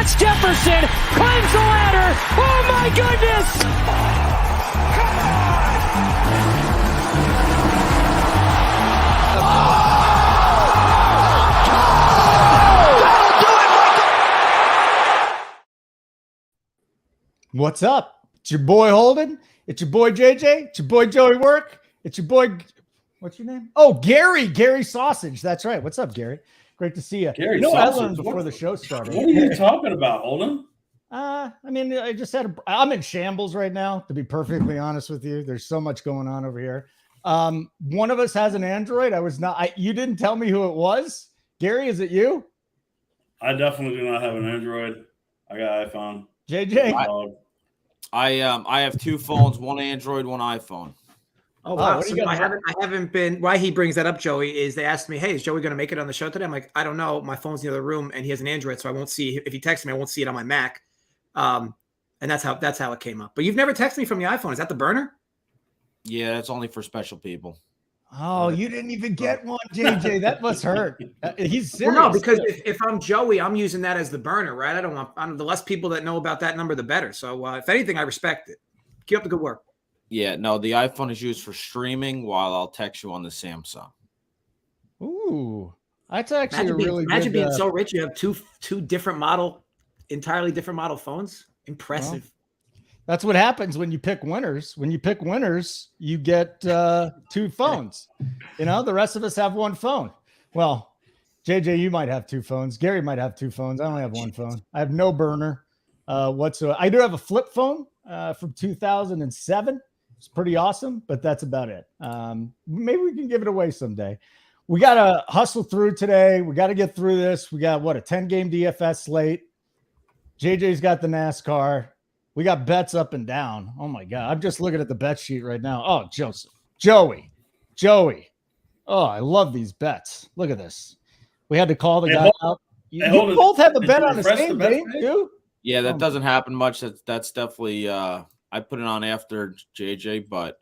That's Jefferson. Climbs the ladder. Oh, my goodness. What's up? It's your boy Holden. It's your boy JJ. It's your boy Joey Work. It's your boy, what's your name? Oh, Gary Sausage. That's right. What's up, Gary? Great to see you. Gary Sausage. I learned before the show started. What are you talking about, Holden? I mean, I'm in shambles right now, to be perfectly honest with you. There's so much going on over here. One of us has an Android. You didn't tell me who it was. Gary, is it you? I definitely do not have an Android. I got iPhone. JJ? I have two phones, one Android, one iPhone. Oh, wow. So no, I haven't been. Why he brings that up, Joey, is they asked me, hey, is Joey going to make it on the show today? I'm like, I don't know. My phone's in the other room and he has an Android, so I won't see. If he texts me, I won't see it on my Mac. And that's how it came up. But you've never texted me from the iPhone. Is that the burner? Yeah, it's only for special people. Oh, you didn't even get one, JJ. That must hurt. He's serious. Well, no, because if I'm Joey, I'm using that as the burner, right? The less people that know about that number, the better. So if anything, I respect it. Keep up the good work. Yeah, no, the iPhone is used for streaming while I'll text you on the Samsung. Ooh, that's actually imagine being so rich. You have two entirely different model phones. Impressive. Well, that's what happens when you pick winners. When you pick winners, you get two phones. The rest of us have one phone. Well, JJ, you might have two phones. Gary might have two phones. I only have one phone. I have no burner whatsoever. I do have a flip phone from 2007. It's pretty awesome, but that's about it. Maybe we can give it away someday. We got to hustle through today. We got to get through this. We got, a 10-game DFS slate. JJ's got the NASCAR. We got bets up and down. Oh, my God. I'm just looking at the bet sheet right now. Oh, Joey. Oh, I love these bets. Look at this. We had to call the guy out. You both have a bet on the same day, too? Yeah, that doesn't happen much. That's definitely I put it on after JJ, but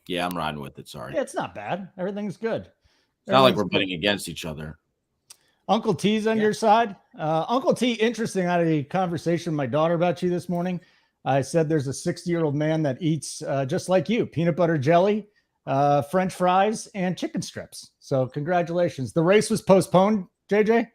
yeah, I'm riding with it. Sorry. Yeah, it's not bad. Everything's good. It's not like we're betting against each other. Uncle T's on your side. Uncle T, interesting. I had a conversation with my daughter about you this morning. I said there's a 60-year-old man that eats just like you, peanut butter jelly, French fries, and chicken strips. So congratulations. The race was postponed, JJ?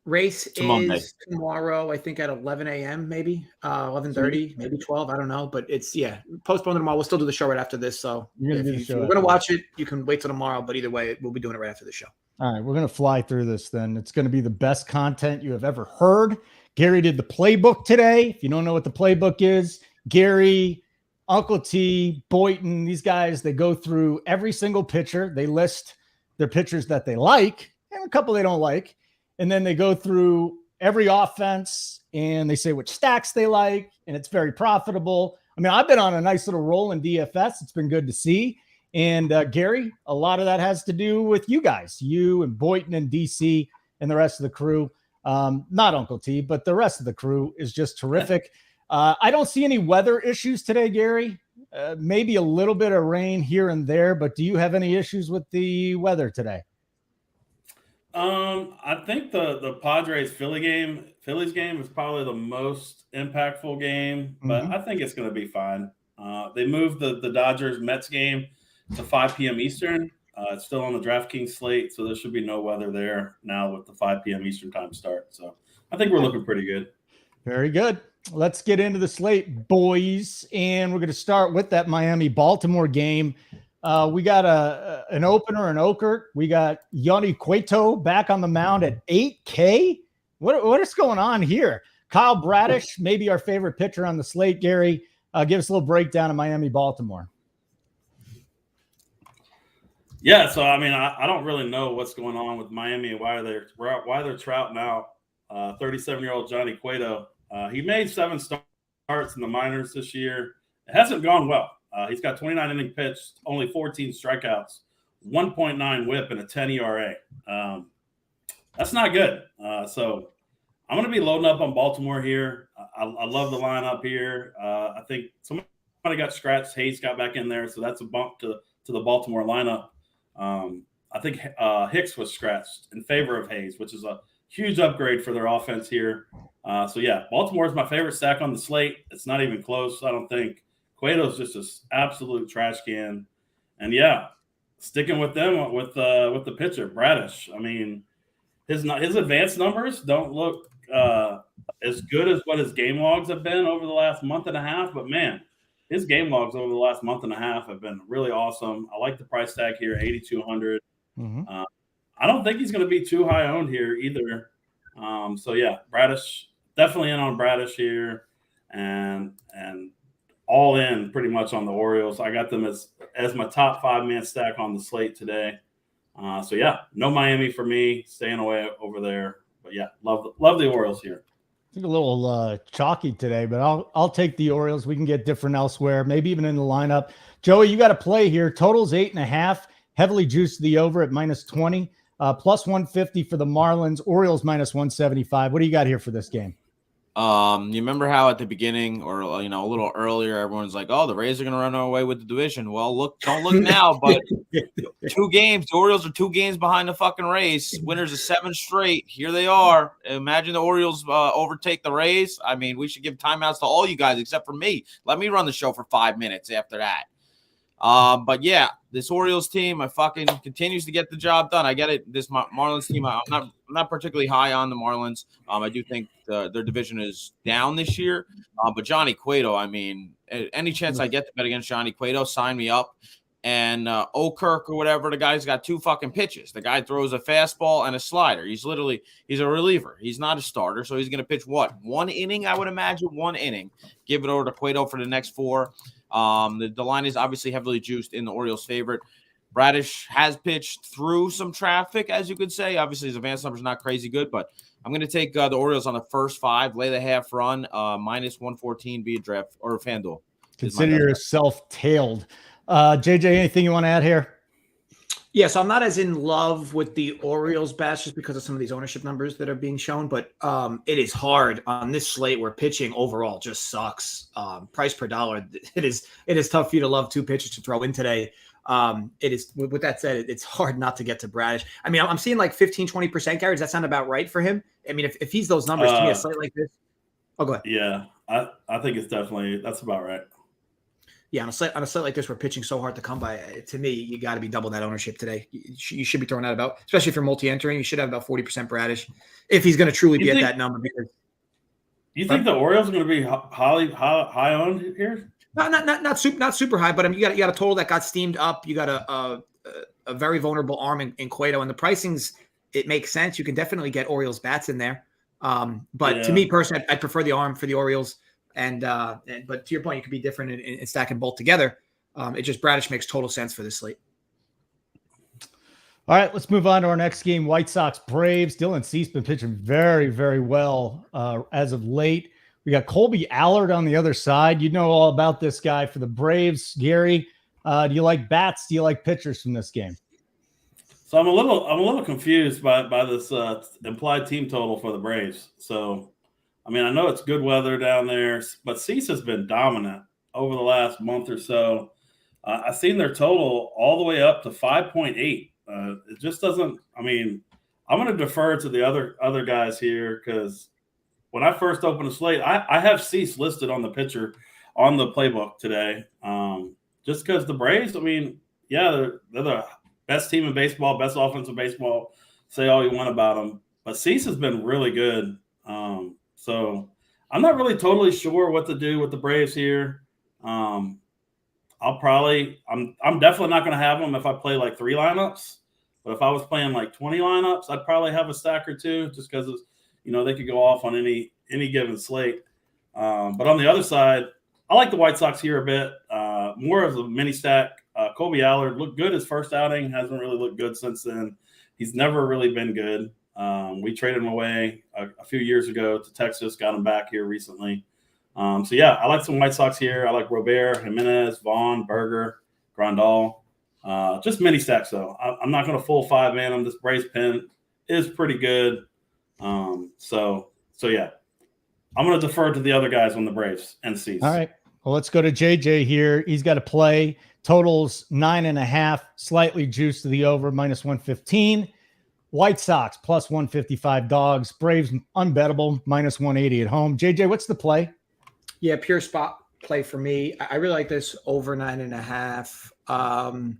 Race is tomorrow, I think at 11 a.m. maybe, 11:30, maybe 12. I don't know, but it's postponed tomorrow. We'll still do the show right after this. So if you're going to watch it, you can wait till tomorrow. But either way, we'll be doing it right after the show. All right, we're going to fly through this then. It's going to be the best content you have ever heard. Gary did the playbook today. If you don't know what the playbook is, Gary, Uncle T, Boynton, these guys, they go through every single pitcher. They list their pitchers that they like and a couple they don't like. And then they go through every offense and they say which stacks they like, and it's very profitable. I mean, I've been on a nice little roll in DFS. It's been good to see. And Gary, a lot of that has to do with you guys, you and Boynton and DC and the rest of the crew. Not Uncle T, but the rest of the crew is just terrific. I don't see any weather issues today, Gary. Maybe a little bit of rain here and there, but do you have any issues with the weather today? I think the Padres Phillies game is probably the most impactful game, but I think it's going to be fine. They moved the Dodgers Mets game to 5 p.m. Eastern. It's still on the DraftKings slate, so there should be no weather there now with the 5 p.m. Eastern time start. So I think we're looking pretty good. Very good. Let's get into the slate, boys, and we're going to start with that Miami-Baltimore game. We got an opener, an Okert. We got Yanni Cueto back on the mound at 8K. What is going on here? Kyle Bradish, maybe our favorite pitcher on the slate. Gary, give us a little breakdown of Miami-Baltimore. Yeah, so I mean, I don't really know what's going on with Miami and why they're trouting out 37-year-old Johnny Cueto. He made 7 starts in the minors this year. It hasn't gone well. He's got 29 inning pitched, only 14 strikeouts, 1.9 WHIP, and a 10 ERA. That's not good. So I'm going to be loading up on Baltimore here. I love the lineup here. I think somebody got scratched. Hayes got back in there, so that's a bump to the Baltimore lineup. I think Hicks was scratched in favor of Hayes, which is huge upgrade for their offense here. So yeah, Baltimore is my favorite stack on the slate. It's not even close, I don't think. Cueto's just an absolute trash can. And yeah, sticking with them with the pitcher, Bradish. I mean, his advanced numbers don't look as good as what his game logs have been over the last month and a half. But man, his game logs over the last month and a half have been really awesome. I like the price tag here, 8,200. Mm-hmm. I don't think he's going to be too high owned here either. So yeah, Bradish, definitely in on Bradish here, and all in pretty much on the Orioles. I got them as my top 5-man stack on the slate today. So yeah, no Miami for me, staying away over there. But yeah, love the Orioles here. I think a little chalky today, but I'll take the Orioles. We can get different elsewhere, maybe even in the lineup. Joey, you got to play here. Total's 8.5, heavily juiced to the over at -20, plus 150 for the Marlins. Orioles -175. What do you got here for this game? You remember how at the beginning, or a little earlier, everyone's like, "Oh, the Rays are going to run away with the division." Well, don't look now, but 2 games. The Orioles are 2 games behind the fucking Rays. Winners of 7 straight. Here they are. Imagine the Orioles overtake the Rays. I mean, we should give timeouts to all you guys except for me. Let me run the show for 5 minutes after that. But yeah, this Orioles team, I fucking continues to get the job done. I get it. This Marlins team, I'm not particularly high on the Marlins. I do think their division is down this year. But Johnny Cueto, I mean, any chance I get to bet against Johnny Cueto, sign me up. And Okirk or whatever, the guy's got 2 fucking pitches. The guy throws a fastball and a slider. He's a reliever. He's not a starter, so he's going to pitch what? 1 inning, I would imagine. 1 inning. Give it over to Cueto for the next 4. The line is obviously heavily juiced in the Orioles' favorite. Bradish has pitched through some traffic, as you could say. Obviously, his advanced number is not crazy good, but I'm going to take the Orioles on the first 5, lay the half run, -114 via draft or FanDuel. Consider yourself tailed. JJ, anything you want to add here? Yeah, so I'm not as in love with the Orioles bats just because of some of these ownership numbers that are being shown, but it is hard on this slate where pitching overall just sucks. Price per dollar, it is tough for you to love 2 pitchers to throw in today. It is. With that said, it's hard not to get to Bradish. I mean, I'm seeing like 15-20%, Gary. Does that sound about right for him? I mean, if he's those numbers to me, a slate like this. Oh, go ahead. Yeah, I think that's about right. Yeah, on a slate like this, where pitching so hard to come by, to me, you got to be double that ownership today. You should be throwing that about, especially if you're multi-entering. You should have about 40% Bradish if he's going to truly be at that number. Because you think the Orioles are going to be high owned here? Not super high, but I mean, you got a total that got steamed up. You got a very vulnerable arm in Cueto, and the pricings, it makes sense. You can definitely get Orioles bats in there. But to me personally, I prefer the arm for the Orioles. But to your point, you could be different in stacking both together. It just Bradish makes total sense for this slate. All right, let's move on to our next game. White Sox Braves. Dylan Cease been pitching very, very well as of late. We got Colby Allard on the other side. You know all about this guy for the Braves. Gary, do you like bats? Do you like pitchers from this game? So I'm a little confused by this implied team total for the Braves. So, I mean, I know it's good weather down there, but Cease has been dominant over the last month or so. I've seen their total all the way up to 5.8. It just doesn't. I mean, I'm going to defer to the other guys here because when I first opened the slate, I have Cease listed on the pitcher on the playbook today. Just because the Braves, I mean, yeah, they're the best team in baseball, best offense in baseball. Say all you want about them, but Cease has been really good. So I'm not really totally sure what to do with the Braves here. I'm definitely not going to have them if I play like 3 lineups. But if I was playing like 20 lineups, I'd probably have a stack or 2 just because they could go off on any given slate. But on the other side, I like the White Sox here a bit. More of a mini stack. Colby Allard looked good his first outing. Hasn't really looked good since then. He's never really been good. We traded him away a few years ago to Texas, got him back here recently. So, yeah, I like some White Sox here. I like Robert, Jimenez, Vaughn, Berger, Grandal. Just mini stacks, though. I'm not going to full 5-man on this. Braves pin is pretty good. So, yeah, I'm going to defer to the other guys on the Braves and Cease. All right. Well, let's go to JJ here. He's got to play. Totals 9.5, slightly juiced to the over, -115. White Sox plus 155 dogs. Braves unbettable minus 180 at home. JJ, what's the play? Yeah, pure spot play for me. I really like this over 9.5.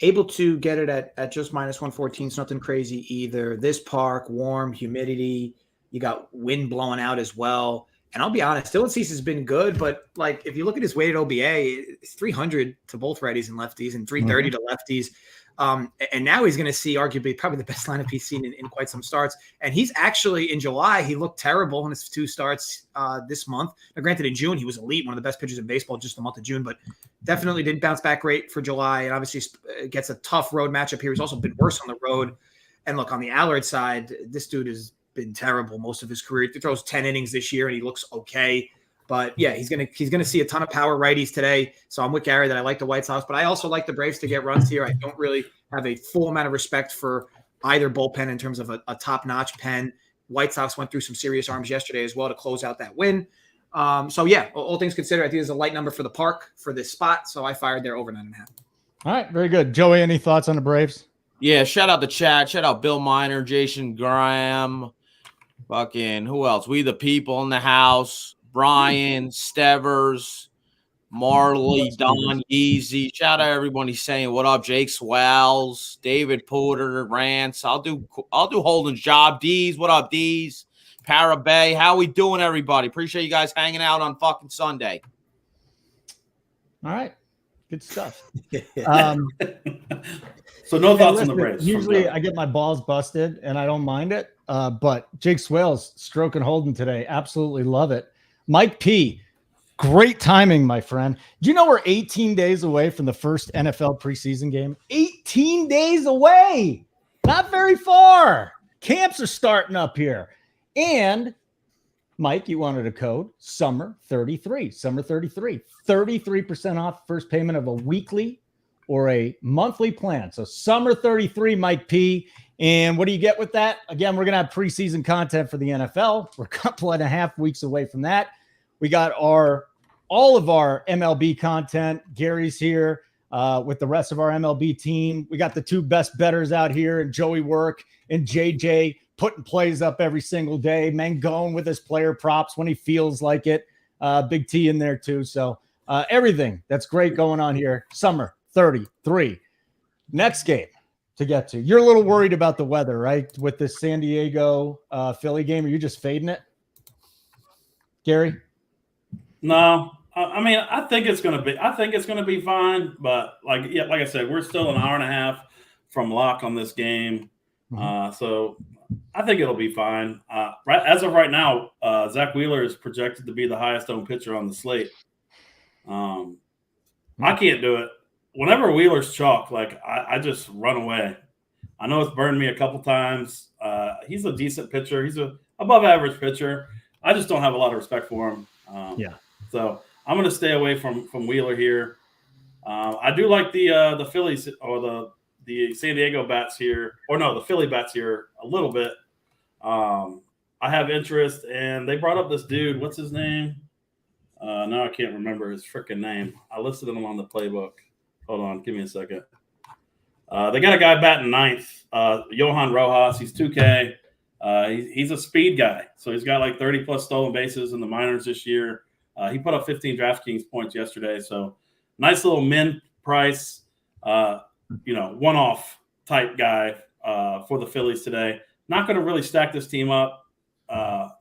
Able to get it at just minus 114. It's nothing crazy either. This park, warm, humidity. You got wind blowing out as well. And I'll be honest, Dylan Cease has been good, but like if you look at his weighted OBA, it's 300 to both righties and lefties and 330 to lefties. And now he's going to see arguably probably the best lineup he's seen in quite some starts. And he's actually in July, he looked terrible in his 2 starts this month. Now, granted, in June, he was elite, one of the best pitchers in baseball just the month of June, but definitely didn't bounce back great for July. And obviously gets a tough road matchup here. He's also been worse on the road. And look, on the Allard side, this dude has been terrible most of his career. He throws 10 innings this year and he looks okay. But yeah, he's gonna see a ton of power righties today. So I'm with Gary that I like the White Sox, but I also like the Braves to get runs here. I don't really have a full amount of respect for either bullpen in terms of a top-notch pen. White Sox went through some serious arms yesterday as well to close out that win. So yeah, all things considered, I think there's a light number for the park for this spot. So I fired there over 9.5. All right, very good. Joey, any thoughts on the Braves? Yeah, shout out the chat. Shout out Bill Miner, Jason Graham, fucking who else? We the people in the house. Brian, Stevers, Marley, Don Easy. Shout out everybody saying what up. Jake Swells, David Porter, Rance. I'll do Holden's job. D's, what up, D's? Parabay. How we doing, everybody? Appreciate you guys hanging out on fucking Sunday. All right. Good stuff. So no thoughts on the Braves. Usually I get my balls busted and I don't mind it. But Jake Swales stroking Holden today. Absolutely love it. Mike P, great timing, my friend. Do you know we're 18 days away from the first NFL preseason game? 18 days away. Not very far. Camps are starting up here. And Mike, you wanted a code, Summer 33. Summer 33. 33% off first payment of a weekly or a monthly plan. So Summer 33, Mike P. And what do you get with that? Again, we're going to have preseason content for the NFL. We're a couple and a half weeks away from that. We got all of our MLB content. Gary's here with the rest of our MLB team. We got the 2 best bettors out here, and Joey Work and JJ putting plays up every single day. Mangone with his player props when he feels like it. Big T in there too. So everything that's great going on here. Summer 33. Next game to get to. You're a little worried about the weather, right? With this San Diego Philly game. Are you just fading it, Gary? No, I mean, I think it's going to be fine. But like I said, we're still an hour and a half from lock on this game. So I think it'll be fine. Right as of right now, Zach Wheeler is projected to be the highest owned pitcher on the slate. I can't do it. Whenever Wheeler's chalk, like I just run away. I know it's burned me a couple times. He's a decent pitcher. He's a above average pitcher. I just don't have a lot of respect for him. So I'm going to stay away from Wheeler here. I do like the Phillies or the San Diego bats here, or no, the Philly bats here a little bit. I have interest, and they brought up this dude. What's his name? Now I can't remember his freaking name. I listed him on the playbook. Hold on, give me a second. They got a guy batting ninth, Johan Rojas. He's 2K. He's a speed guy, so he's got like 30-plus stolen bases in the minors this year. He put up 15 DraftKings points yesterday, so nice little min price, one-off type guy for the Phillies today. Not going to really stack this team up.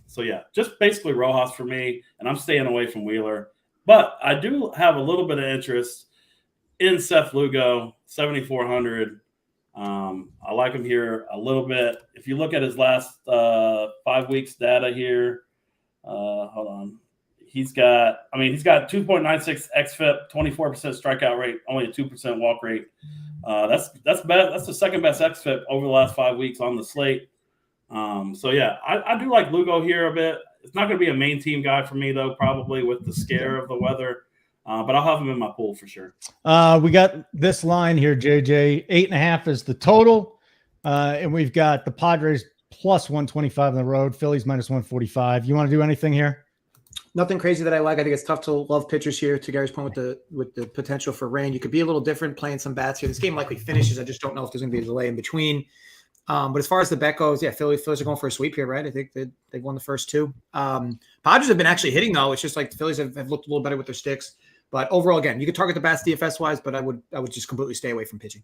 So, yeah, just basically Rojas for me, and I'm staying away from Wheeler. But I do have a little bit of interest in Seth Lugo, 7,400. I like him here a little bit. If you look at his last 5 weeks data here, hold on. He's got 2.96 xFIP, 24% strikeout rate, only a 2% walk rate. That's bad. That's the second best xFIP over the last 5 weeks on the slate. So yeah, I do like Lugo here a bit. It's not going to be a main team guy for me though, probably with the scare of the weather. But I'll have him in my pool for sure. We got this line here, JJ. 8.5 is the total. And we've got the Padres plus 125 on the road, Phillies minus 145. You want to do anything here? Nothing crazy that I like. I think it's tough to love pitchers here. To Gary's point with the potential for rain, you could be a little different playing some bats here. This game likely finishes. I just don't know if there's going to be a delay in between. But as far as the bet goes, yeah, Phillies are going for a sweep here, right? I think they've won the first two. Padres have been actually hitting, though. It's just like the Phillies have looked a little better with their sticks. But overall, again, you could target the bats DFS wise, but I would just completely stay away from pitching.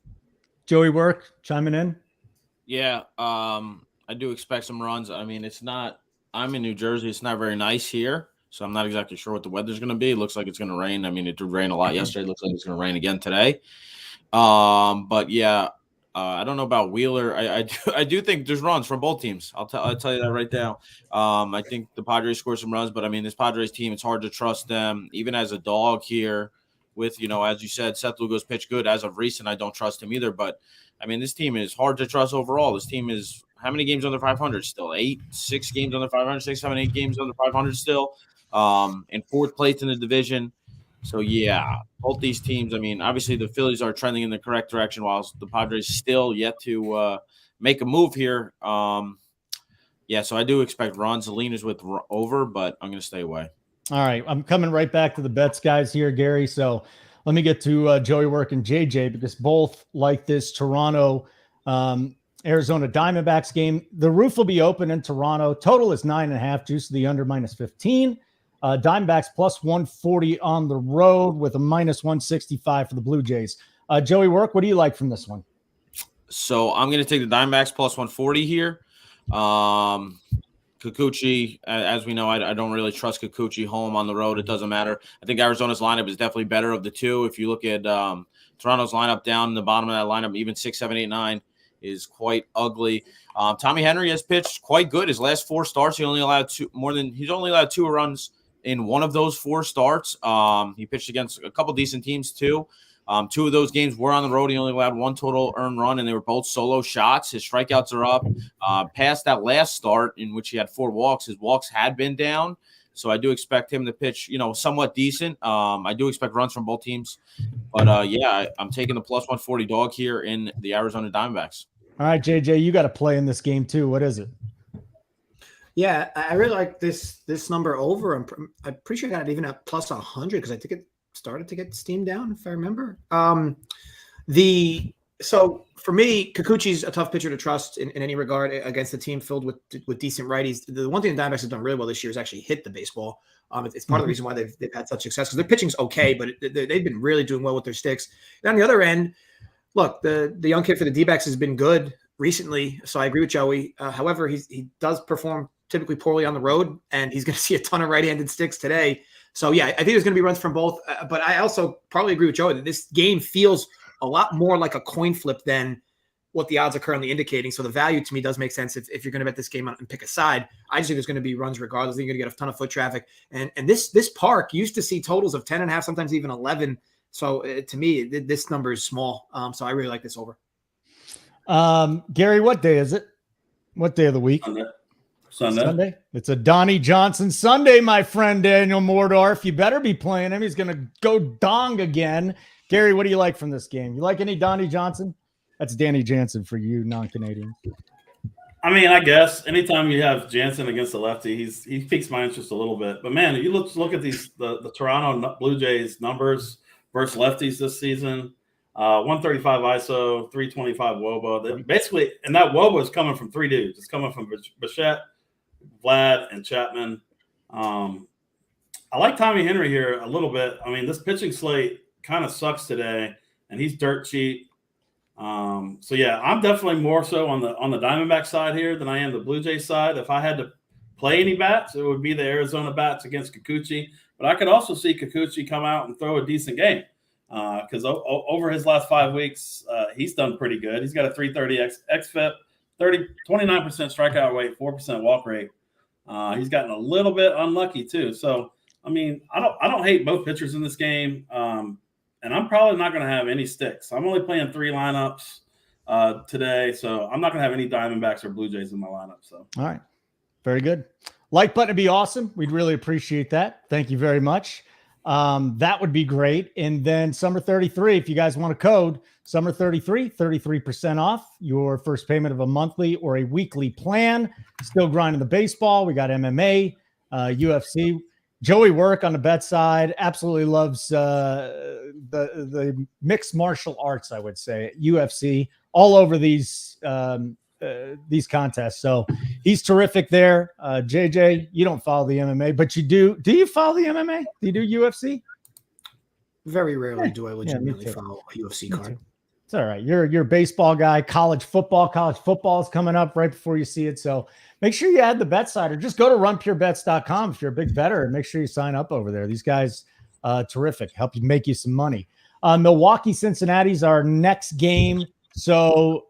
Joey Work chiming in. Yeah, I do expect some runs. I mean, I'm in New Jersey. It's not very nice here, so I'm not exactly sure what the weather's going to be. It looks like it's going to rain. I mean, it did rain a lot yesterday. It looks like it's going to rain again today. But yeah, I don't know about Wheeler. I do think there's runs from both teams. I'll tell you that right now. I think the Padres score some runs, but I mean, this Padres team, it's hard to trust them, even as a dog here. With, as you said, Seth Lugo's pitched good. As of recent, I don't trust him either. But, I mean, this team is hard to trust overall. This team is how many games under 500 still? 6 games under 500, 6, 7, 8 games under 500 still. In fourth place in the division. So, yeah, both these teams, I mean, obviously the Phillies are trending in the correct direction while the Padres still yet to make a move here. Yeah, so I do expect runs. The lean is with over, but I'm going to stay away. All right, I'm coming right back to the bets guys here, Gary. So let me get to Joey Work and JJ because both like this Toronto Arizona Diamondbacks game. The roof will be open in Toronto. Total is 9.5, juice to the under -15. Diamondbacks plus 140 on the road with a -165 for the Blue Jays. Joey Work, what do you like from this one? So I'm going to take the Diamondbacks plus 140 here. Kikuchi, as we know, I don't really trust Kikuchi home on the road. It doesn't matter. I think Arizona's lineup is definitely better of the two. If you look at Toronto's lineup down in the bottom of that lineup, even 6, 7, 8, 9 is quite ugly. Tommy Henry has pitched quite good. His last 4 starts, he's only allowed 2 runs in one of those 4 starts. He pitched against a couple decent teams too. 2 of those games were on the road. He only allowed 1 total earned run, and they were both solo shots. His strikeouts are up. Past that last start in which he had 4 walks, his walks had been down. So I do expect him to pitch, somewhat decent. I do expect runs from both teams. But, yeah, I'm taking the plus 140 dog here in the Arizona Diamondbacks. All right, JJ, you got to play in this game too. What is it? Yeah, I really like this number over. I'm pretty sure I got it even at plus 100 because I think it started to get steamed down, if I remember. So for me, Kikuchi's a tough pitcher to trust in any regard against a team filled with decent righties. The one thing the Diamondbacks have done really well this year is actually hit the baseball. It's part of the reason why they've had such success because their pitching's okay, but they've been really doing well with their sticks. And on the other end, look, the young kid for the D-backs has been good recently, so I agree with Joey. However, he does perform typically poorly on the road, and he's going to see a ton of right-handed sticks today. So, yeah, I think there's going to be runs from both. But I also probably agree with Joey that this game feels a lot more like a coin flip than what the odds are currently indicating. So the value to me does make sense if you're going to bet this game and pick a side. I just think there's going to be runs regardless. I think you're going to get a ton of foot traffic. And this park used to see totals of 10.5, sometimes even 11. So to me, this number is small. So I really like this over. Gary, what day is it? What day of the week? Sunday. It's a Donnie Johnson Sunday, my friend Daniel Mordorf. You better be playing him. He's going to go dong again. Gary, what do you like from this game? You like any Donnie Johnson? That's Danny Jansen for you non-Canadians. I mean, I guess anytime you have Jansen against a lefty, he piques my interest a little bit. But man, you look at these the Toronto Blue Jays numbers versus lefties this season. 135 ISO, 325 WOBA. Basically, and that WOBA is coming from 3 dudes. It's coming from Bichette, Vlad, and Chapman. I like Tommy Henry here a little bit. I mean, this pitching slate kind of sucks today, and he's dirt cheap. So yeah, I'm definitely more so on the Diamondback side here than I am the Blue Jays side. If I had to play any bats, it would be the Arizona bats against Kikuchi. But I could also see Kikuchi come out and throw a decent game because over his last 5 weeks, he's done pretty good. He's got a 330 xFIP, 29% strikeout rate, 4% walk rate. He's gotten a little bit unlucky too. So I mean, I don't hate both pitchers in this game. And I'm probably not going to have any sticks. I'm only playing 3 lineups today, so I'm not going to have any Diamondbacks or Blue Jays in my lineup. So, all right, very good. Like button would be awesome. We'd really appreciate that. Thank you very much. That would be great. And then Summer 33, if you guys want a code, Summer 33, 33% off your first payment of a monthly or a weekly plan. Still grinding the baseball. We got MMA, UFC. Joey Work on the bet side absolutely loves the mixed martial arts, I would say, UFC, all over these these contests. So he's terrific there. JJ, you don't follow the MMA, but you do. Do you follow the MMA? Do you do UFC? Very rarely do I legitimately follow a UFC card. It's all right. You're a baseball guy. College football is coming up right before you see it. So make sure you add the bet side, or just go to runpurebets.com if you're a big bettor, and make sure you sign up over there. These guys, terrific. Help you make you some money. Milwaukee, Cincinnati's our next game. So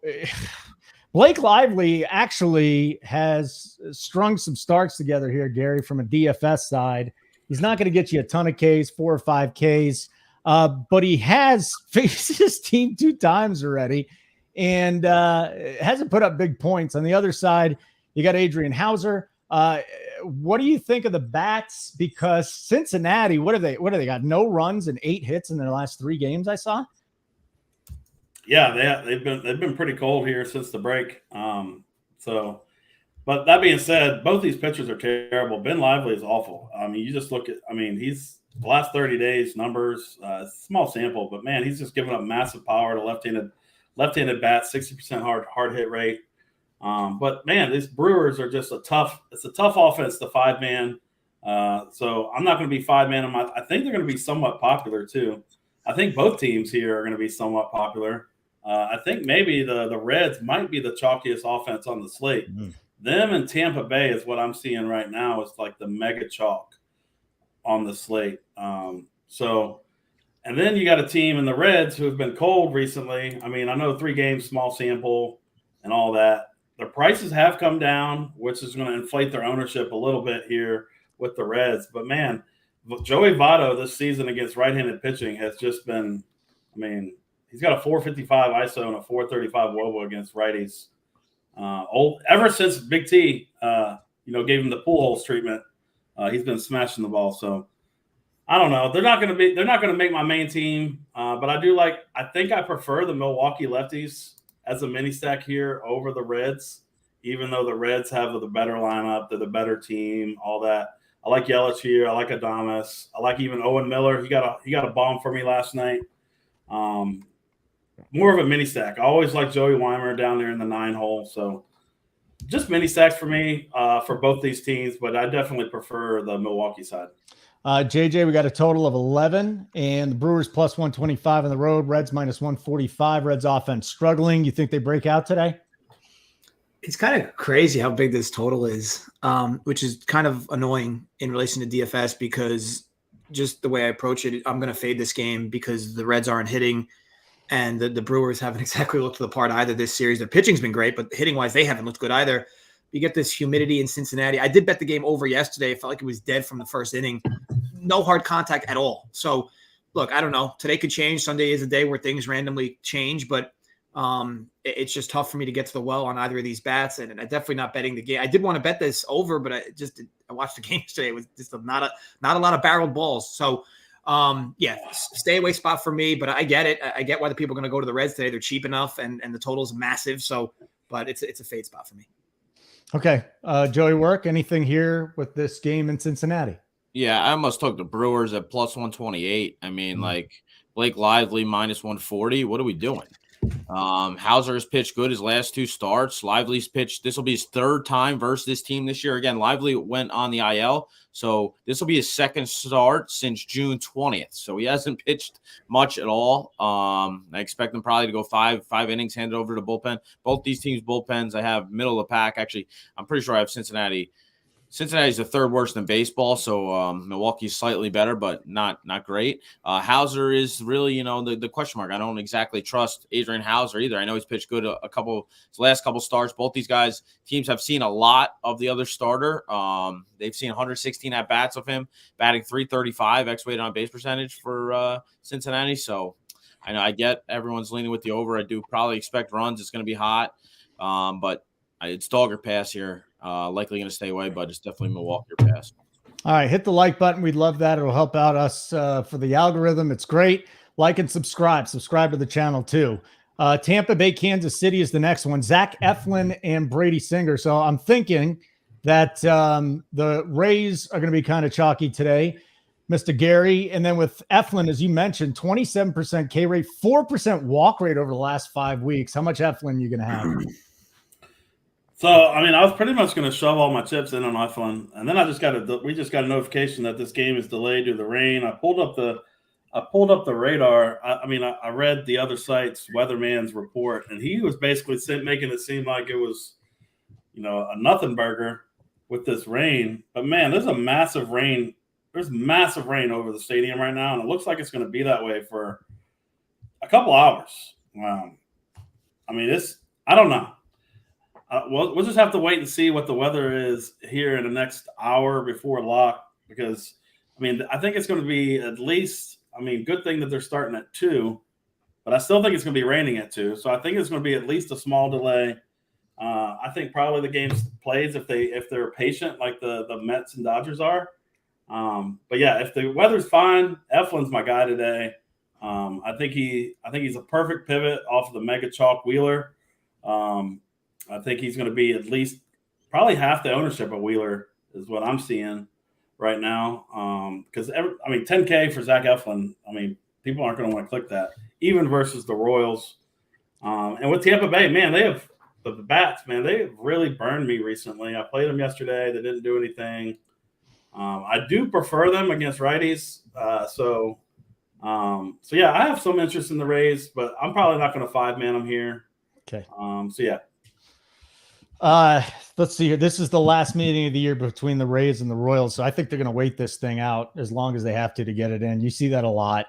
Blake Lively actually has strung some starts together here, Gary, from a DFS side. He's not going to get you a ton of Ks, 4 or 5 Ks. But he has faced his team 2 times already and hasn't put up big points. On the other side, you got Adrian Hauser. What do you think of the bats? Because Cincinnati, what have they got? No runs and 8 hits in their last 3 games, I saw. Yeah, they've been pretty cold here since the break. But that being said, both these pitchers are terrible. Ben Lively is awful. I mean, you just look at, he's the last 30 days numbers, small sample, but man, he's just giving up massive power to left-handed bats, 60% hard hit rate. But man, these Brewers are just it's a tough offense, the 5-man. So I'm not going to be 5-man. I think they're going to be somewhat popular too. I think both teams here are going to be somewhat popular. I think maybe the Reds might be the chalkiest offense on the slate. Mm-hmm. Them and Tampa Bay is what I'm seeing right now. It's like the mega chalk on the slate. And then you got a team in the Reds who have been cold recently. I mean, I know 3 games, small sample and all that. Their prices have come down, which is going to inflate their ownership a little bit here with the Reds. But man, Joey Votto this season against right-handed pitching has just been, he's got a 455 ISO and a 435 WOBA against righties. Ever since Big T, gave him the pool holes treatment, he's been smashing the ball. So I don't know. They're not going to make my main team. But I think I prefer the Milwaukee lefties as a mini stack here over the Reds, even though the Reds have the better lineup. They're the better team, all that. I like Yelich here. I like Adames. I like even Owen Miller. He got a bomb for me last night. More of a mini stack. I always like Joey Weimer down there in the 9 hole. So just mini stacks for me for both these teams, but I definitely prefer the Milwaukee side. JJ, we got a total of 11, and the Brewers plus 125 on the road. Reds minus 145. Reds offense struggling. You think they break out today? It's kind of crazy how big this total is, which is kind of annoying in relation to DFS because just the way I approach it, I'm going to fade this game because the Reds aren't hitting and the Brewers haven't exactly looked the part either this series. Their pitching's been great, but hitting-wise, they haven't looked good either. You get this humidity in Cincinnati. I did bet the game over yesterday. It felt like it was dead from the first inning. No hard contact at all. So, look, I don't know. Today could change. Sunday is a day where things randomly change, but it's just tough for me to get to the well on either of these bats, and I'm definitely not betting the game. I did want to bet this over, but I watched the game yesterday. It was just not a lot of barreled balls. So, stay away spot for me, but I get it. I get why the people are going to go to the Reds today. They're cheap enough, and the total's massive. So, but it's a fade spot for me. Okay. Joey Work, anything here with this game in Cincinnati? Yeah, I almost took the Brewers at plus 128. Blake Lively minus 140. What are we doing? Hauser has pitched good his last 2 starts. Lively's pitched. This will be his 3rd time versus this team this year. Again, Lively went on the IL, so this will be his 2nd start since June 20th. So he hasn't pitched much at all. I expect him probably to go 5 innings, hand it over to the bullpen. Both these teams' bullpens, I have middle of the pack. Actually, I'm pretty sure I have Cincinnati. Cincinnati's the 3rd worst in baseball, so Milwaukee's slightly better, but not great. Hauser is really, the question mark. I don't exactly trust Adrian Hauser either. I know he's pitched good his last couple starts. Both these teams have seen a lot of the other starter. They've seen 116 at-bats of him, batting .335, x-weighted on base percentage for Cincinnati. So I know I get everyone's leaning with the over. I do probably expect runs. It's going to be hot, but it's dog or pass here. Likely going to stay away, but it's definitely Milwaukee or pass. All right, hit the like button. We'd love that. It'll help out us for the algorithm. It's great. Like and subscribe. Subscribe to the channel too. Tampa Bay, Kansas City is the next one. Zach Eflin and Brady Singer. So I'm thinking that the Rays are going to be kind of chalky today, Mr. Gary. And then with Eflin, as you mentioned, 27% K rate, 4% walk rate over the last 5 weeks. How much Eflin are you going to have? So, I mean, I was pretty much going to shove all my chips in on Eflin, and then we just got a notification that this game is delayed due to the rain. I pulled up the radar. I read the other site's weatherman's report, and he was basically making it seem like it was, a nothing burger with this rain. But man, there's massive rain over the stadium right now, and it looks like it's going to be that way for a couple hours. I don't know. We'll just have to wait and see what the weather is here in the next hour before lock, because, I think it's going to be at least, good thing that they're starting at 2, but I still think it's going to be raining at 2. So I think it's going to be at least a small delay. I think probably the game plays if they're patient like the Mets and Dodgers are. But yeah, if the weather's fine, Eflin's my guy today. I think he's a perfect pivot off of the mega chalk Wheeler. I think he's going to be at least probably half the ownership of Wheeler is what I'm seeing right now. Because 10K for Zach Eflin, people aren't going to want to click that, even versus the Royals. And with Tampa Bay, man, they have the bats, man, they have really burned me recently. I played them yesterday. They didn't do anything. I do prefer them against righties. So yeah, I have some interest in the Rays, but I'm probably not going to 5-man them here. Okay. So yeah. Let's see here. This is the last meeting of the year between the Rays and the Royals. So I think they're going to wait this thing out as long as they have to get it in. You see that a lot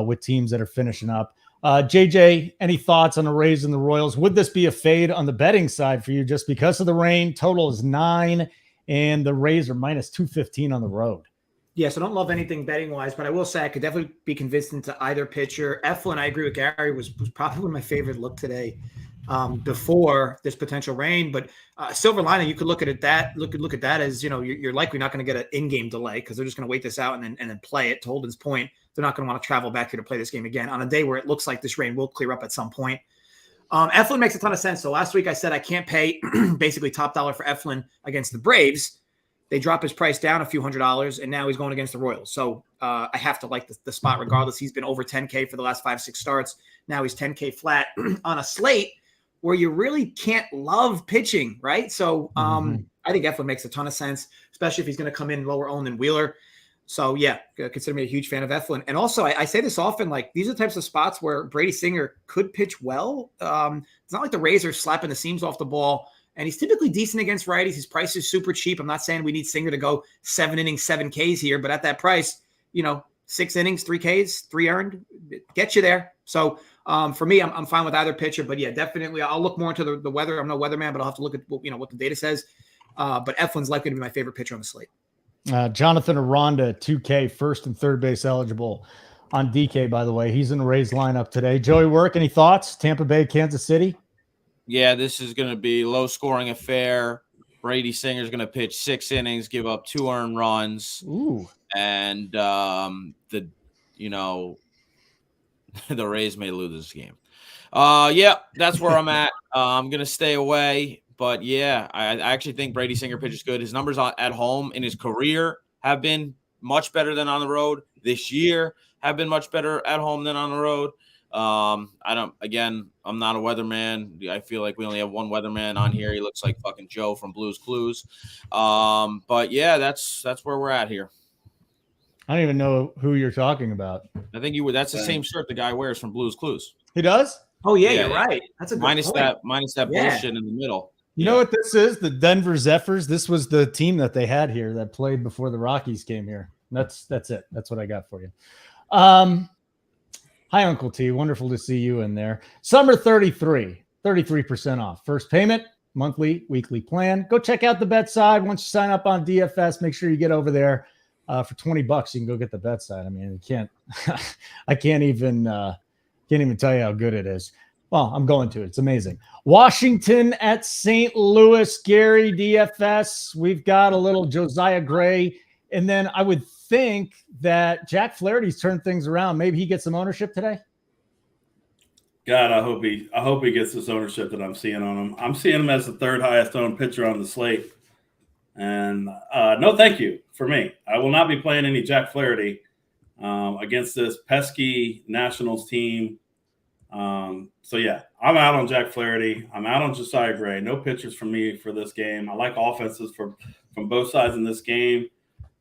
with teams that are finishing up. JJ, any thoughts on the Rays and the Royals? Would this be a fade on the betting side for you just because of the rain? Total is 9, and the Rays are minus 215 on the road. Yes, I don't love anything betting wise, but I will say I could definitely be convinced into either pitcher. Eflin, I agree with Gary, was probably my favorite look today before this potential rain. But silver lining, you could look at that. Look at that as you're likely not going to get an in-game delay because they're just going to wait this out and then play it. To Holden's point, they're not going to want to travel back here to play this game again on a day where it looks like this rain will clear up at some point. Eflin makes a ton of sense. So last week I said I can't pay basically top dollar for Eflin against the Braves. They drop his price down a few $100s, and now he's going against the Royals. So I have to like the spot regardless. He's been over 10K for the last 5-6 starts. Now he's 10K flat on a slate where you really can't love pitching, right? So I think Eflin makes a ton of sense, especially if he's going to come in lower owned than Wheeler. So yeah, consider me a huge fan of Eflin. And also I say this often, like these are the types of spots where Brady Singer could pitch well. It's not like the Rays are slapping the seams off the ball. And he's typically decent against righties. His price is super cheap. I'm not saying we need Singer to go 7 innings, 7 Ks here, but at that price, 6 innings, 3 Ks, 3 earned, get you there. So for me, I'm fine with either pitcher. But yeah, definitely, I'll look more into the weather. I'm no weatherman, but I'll have to look at what the data says. But Eflin's likely to be my favorite pitcher on the slate. Jonathan Aranda, 2K, first and third base eligible on DK. By the way, he's in the Rays lineup today. Joey Work, any thoughts? Tampa Bay, Kansas City. Yeah, this is going to be low-scoring affair. Brady Singer's going to pitch 6 innings, give up 2 earned runs. Ooh. And the Rays may lose this game. Yeah, that's where I'm at. I'm going to stay away. But, yeah, I actually think Brady Singer pitches good. His numbers at home in his career have been much better than on the road. This year have been much better at home than on the road. I'm not a weatherman. I feel like we only have one weatherman on here. He looks like fucking Joe from Blue's Clues. But yeah, that's where we're at here. I don't even know who you're talking about. I think that's the same shirt the guy wears from Blue's Clues. He does? Oh yeah, you're right. That's a good minus point. that bullshit in the middle. You know what this is? The Denver Zephyrs. This was the team that they had here that played before the Rockies came here. That's it. That's what I got for you. Hi, Uncle T. Wonderful to see you in there. Summer 33% off. First payment, monthly, weekly plan. Go check out the bet side. Once you sign up on DFS, make sure you get over there for $20. You can go get the bet side. I can't even tell you how good it is. Well, I'm going to. It's amazing. Washington at St. Louis, Gary, DFS. We've got a little Josiah Gray. And then I would think that Jack Flaherty's turned things around. Maybe he gets some ownership today. God, I hope he gets this ownership that I'm seeing on him. I'm seeing him as the 3rd highest owned pitcher on the slate. And no, thank you for me. I will not be playing any Jack Flaherty against this pesky Nationals team. So yeah, I'm out on Jack Flaherty. I'm out on Josiah Gray. No pitchers from me for this game. I like offenses from both sides in this game.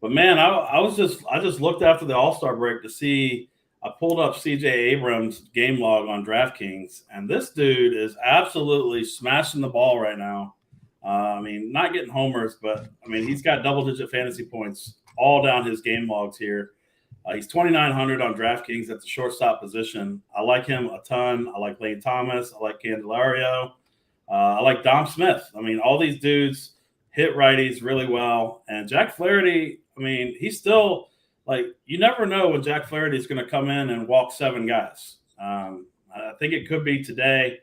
But man, I just looked after the All-Star break to see. I pulled up CJ Abrams' game log on DraftKings, and this dude is absolutely smashing the ball right now. I mean, not getting homers, but I mean, he's got double-digit fantasy points all down his game logs here. He's 2,900 on DraftKings at the shortstop position. I like him a ton. I like Lane Thomas. I like Candelario. I like Dom Smith. I mean, all these dudes hit righties really well. And Jack Flaherty, I mean, he's still like, you never know when Jack Flaherty is going to come in and walk 7 guys. I think it could be today.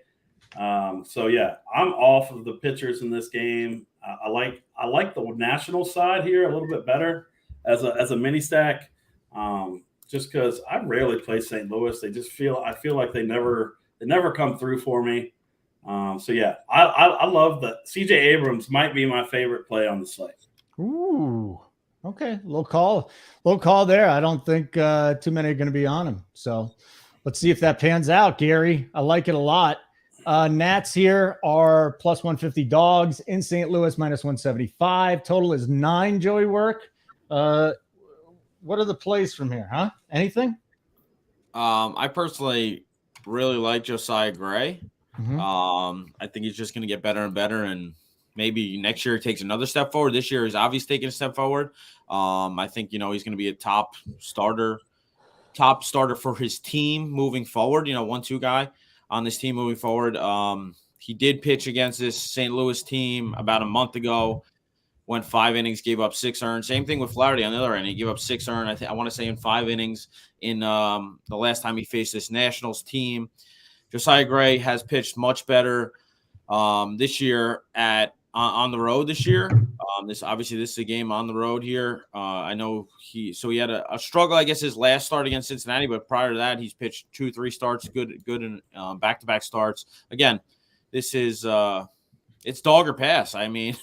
So yeah, I'm off of the pitchers in this game. I like the national side here a little bit better as a mini stack. Just because I rarely play St. Louis. I feel like they never come through for me. So yeah, I love that. CJ Abrams might be my favorite play on the slate. Ooh, okay. Low call there. I don't think too many are going to be on him. So let's see if that pans out, Gary. I like it a lot. Nats here are plus 150 dogs in St. Louis, minus 175. Total is 9, Joey Work. What are the plays from here, huh? Anything? I personally really like Josiah Gray. Mm-hmm. I think he's just going to get better and better, and maybe next year he takes another step forward. This year he's obviously taking a step forward. I think, he's going to be a top starter for his team moving forward, 1-2 guy on this team moving forward. He did pitch against this St. Louis team about a month ago. Went 5 innings, gave up 6 earned. Same thing with Flaherty on the other end. He gave up 6 earned. I want to say in 5 innings in the last time he faced this Nationals team. Josiah Gray has pitched much better this year on the road this year. This is a game on the road here. I know he had a struggle, I guess, his last start against Cincinnati, but prior to that, he's pitched 2-3 starts, good in back-to-back starts. Again, this is it's dog or pass. I mean,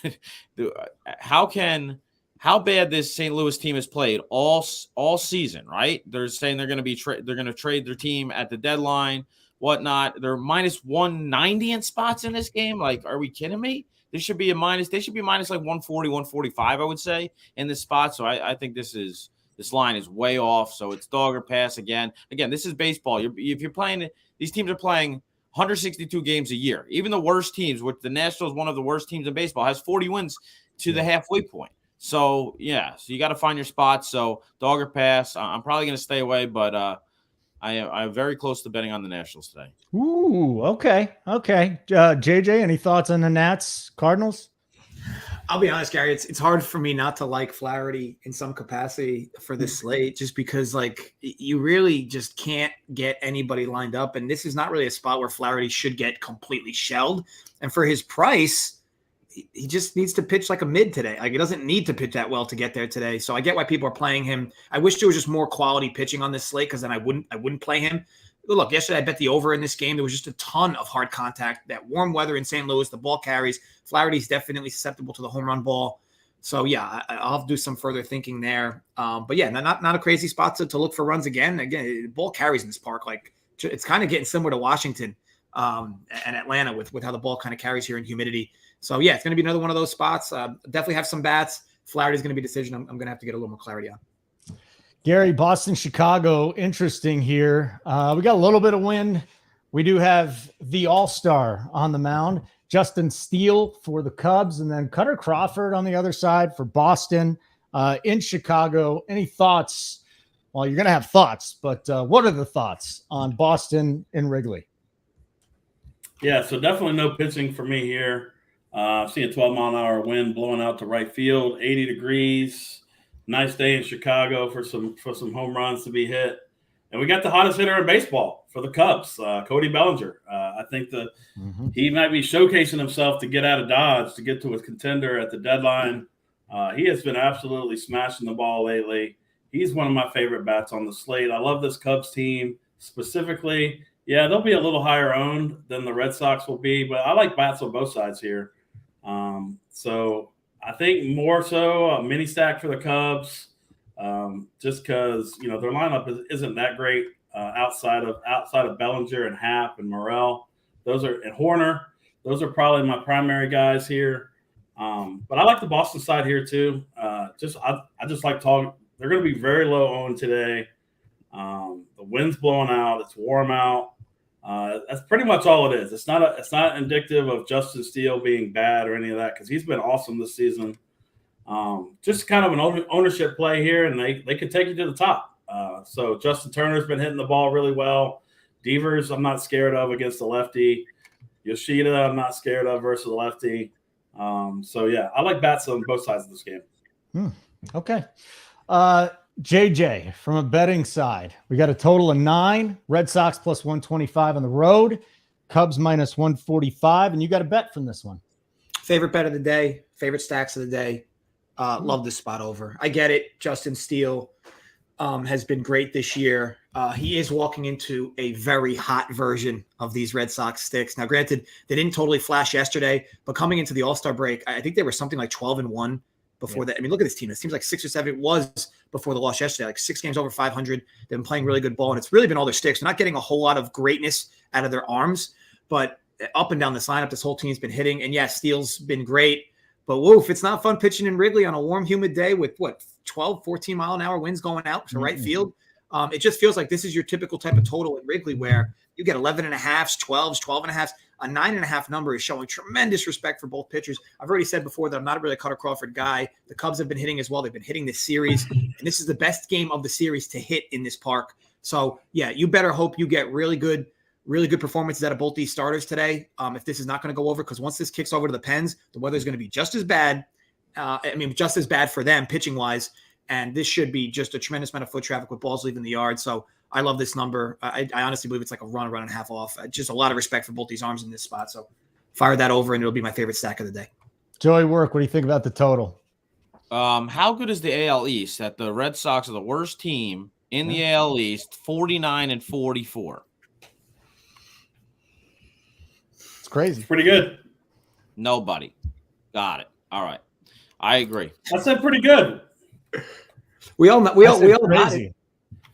how bad this St. Louis team has played all season, right? They're saying they're going to trade their team at the deadline, whatnot. They're minus 190 in spots in this game. Like, are we kidding me? They should be minus like 140, 145, I would say, in this spot. So I think this line is way off. So it's dog or pass again. Again, this is baseball. If you're playing, these teams are playing 162 games a year. Even the worst teams, which the Nationals, one of the worst teams in baseball, has 40 wins to the halfway point. So, yeah, you got to find your spots. So, dog or pass. I'm probably going to stay away, but I'm very close to betting on the Nationals today. Ooh, okay. JJ, any thoughts on the Nats Cardinals? I'll be honest, Gary. It's hard for me not to like Flaherty in some capacity for this slate, just because you really just can't get anybody lined up, and this is not really a spot where Flaherty should get completely shelled. And for his price, he just needs to pitch like a mid today. Like, he doesn't need to pitch that well to get there today. So I get why people are playing him. I wish there was just more quality pitching on this slate, because then I wouldn't play him. Look, yesterday I bet the over in this game. There was just a ton of hard contact. That warm weather in St. Louis, the ball carries. Flaherty's definitely susceptible to the home run ball. So, yeah, I'll have to do some further thinking there. But, yeah, not a crazy spot to look for runs again. Again, the ball carries in this park. Like, it's kind of getting similar to Washington and Atlanta with how the ball kind of carries here in humidity. So, yeah, it's going to be another one of those spots. Definitely have some bats. Flaherty's going to be a decision I'm going to have to get a little more clarity on. Gary, Boston, Chicago, interesting here. We got a little bit of wind. We do have the all-star on the mound, Justin Steele for the Cubs, and then Cutter Crawford on the other side for Boston in Chicago. Any thoughts? Well, you're going to have thoughts, but what are the thoughts on Boston and Wrigley? Yeah, so definitely no pitching for me here. Seeing a 12-mile-an-hour wind blowing out to right field, 80 degrees. Nice day in Chicago for some home runs to be hit. And we got the hottest hitter in baseball for the Cubs, Cody Bellinger. I think he might be showcasing himself to get out of Dodge, to get to a contender at the deadline. He has been absolutely smashing the ball lately. He's one of my favorite bats on the slate. I love this Cubs team specifically. Yeah, they'll be a little higher owned than the Red Sox will be, but I like bats on both sides here. So I think more so a mini stack for the Cubs, just because their lineup isn't that great. outside of Bellinger and Happ and Morel. And Horner. Those are probably my primary guys here. But I like the Boston side here too. I just like talking. They're going to be very low owned today. The wind's blowing out. It's warm out. That's pretty much all it is. It's not indicative of Justin Steele being bad or any of that because he's been awesome this season. Just kind of an ownership play here, and they could take you to the top. So Justin Turner's been hitting the ball really well. Devers, I'm not scared of against the lefty. Yoshida, I'm not scared of versus the lefty. So yeah, I like bats on both sides of this game. Okay. JJ, from a betting side, we got a total of 9. Red Sox plus 125 on the road. Cubs minus 145. And you got a bet from this one. Favorite bet of the day. Favorite stacks of the day. Love this spot over. I get it. Justin Steele has been great this year. He is walking into a very hot version of these Red Sox sticks. Now, granted, they didn't totally flash yesterday, but coming into the All-Star break, I think they were something like 12-1 before that. I mean, look at this team. It seems like 6 or 7. It was before the loss yesterday, like 6 games over 500. They've been playing really good ball, and it's really been all their sticks. They're not getting a whole lot of greatness out of their arms, but up and down this lineup, this whole team's been hitting. And yeah, Steele's been great. But woof, it's not fun pitching in Wrigley on a warm, humid day with 12, 14 mile an hour winds going out to right field. It just feels like this is your typical type of total in Wrigley where you get 11.5s, 12s, 12.5s. A 9.5 number is showing tremendous respect for both pitchers. I've already said before that I'm not really a Cutter Crawford guy. The Cubs have been hitting as well. They've been hitting this series, and this is the best game of the series to hit in this park. So yeah, you better hope you get really good performances out of both these starters today. If this is not going to go over, because once this kicks over to the Pens, the weather is going to be just as bad. Just as bad for them pitching wise. And this should be just a tremendous amount of foot traffic with balls leaving the yard. So I love this number. I honestly believe it's like a run and a half off. Just a lot of respect for both these arms in this spot. So fire that over, and it'll be my favorite stack of the day. Joey Work, what do you think about the total? How good is the AL East? That the Red Sox are the worst team in the AL East, 49-44. It's crazy. It's pretty good. Nobody got it. All right, I agree. I said pretty good. We all crazy.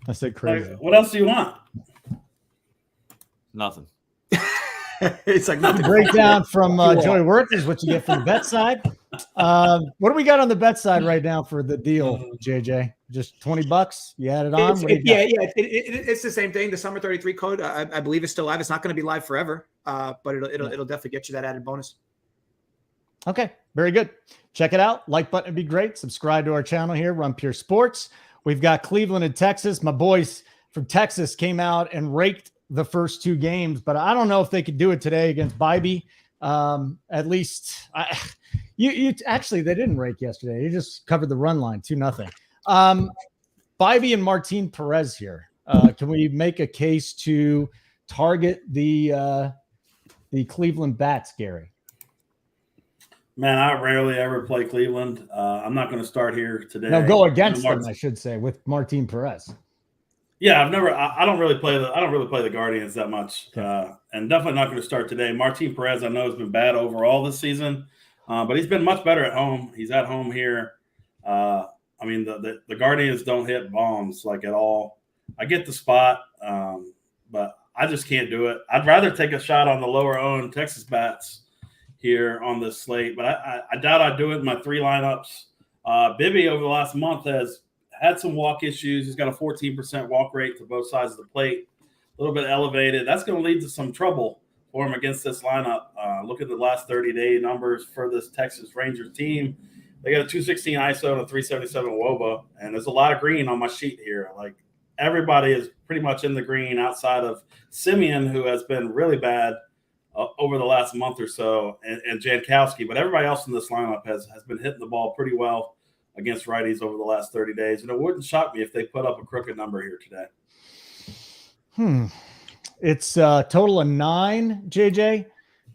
I said crazy. Like, what else do you want? Nothing. It's like nothing. Breakdown from Joey Work is what you get from the bet side. What do we got on the bet side right now for the deal, JJ? Just $20? You add it on? It's the same thing. The Summer 33 code, I believe, is still live. It's not going to be live forever, but it'll definitely get you that added bonus. Okay, very good. Check it out. Like button would be great. Subscribe to our channel here, Run Pure Sports. We've got Cleveland and Texas. My boys from Texas came out and raked the first 2 games, but I don't know if they could do it today against Bybee. At least, actually, they didn't rake yesterday. They just covered the run line, 2-0. Bybee and Martin Perez here. Can we make a case to target the Cleveland bats, Gary? Man, I rarely ever play Cleveland. I'm not going to start here today. No, go against them, I should say, with Martin Perez. Yeah, I don't really play the Guardians that much, and definitely not going to start today. Martin Perez, I know, has been bad overall this season, but he's been much better at home. He's at home here. The Guardians don't hit bombs like at all. I get the spot, but I just can't do it. I'd rather take a shot on the lower owned Texas bats here on this slate, but I doubt I'd do it in my 3 lineups. Bibby over the last month has had some walk issues. He's got a 14% walk rate to both sides of the plate, a little bit elevated. That's going to lead to some trouble for him against this lineup. Look at the last 30-day numbers for this Texas Rangers team. They got a 216 ISO and a 377 WOBA, and there's a lot of green on my sheet here. Like, everybody is pretty much in the green outside of Simeon, who has been really bad over the last month or so, and Jankowski. But everybody else in this lineup has been hitting the ball pretty well against righties over the last 30 days. And it wouldn't shock me if they put up a crooked number here today. It's a total of 9, JJ.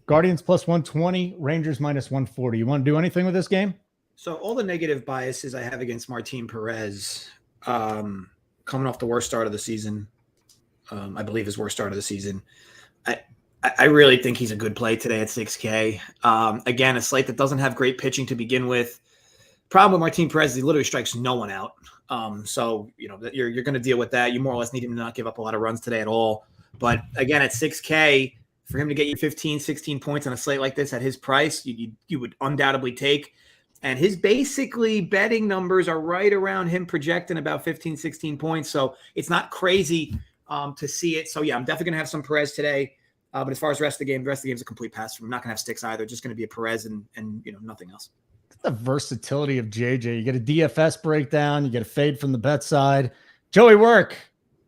Guardians plus 120, Rangers minus 140. You want to do anything with this game? So all the negative biases I have against Martin Perez, coming off the worst start of the season, I believe his worst start of the season, I really think he's a good play today at 6K. Again, a slate that doesn't have great pitching to begin with. problem with Martin Perez is he literally strikes no one out. So, you're going to deal with that. You more or less need him to not give up a lot of runs today at all. But again, at $6K, for him to get you 15, 16 points on a slate like this at his price, you would undoubtedly take. And his basically betting numbers are right around him projecting about 15, 16 points. So it's not crazy to see it. So, yeah, I'm definitely going to have some Perez today. But as far as the rest of the game is a complete pass from him. I'm not going to have sticks either. Just going to be a Perez and nothing else. The versatility of JJ. You get a DFS breakdown. You get a fade from the bet side. Joey Work,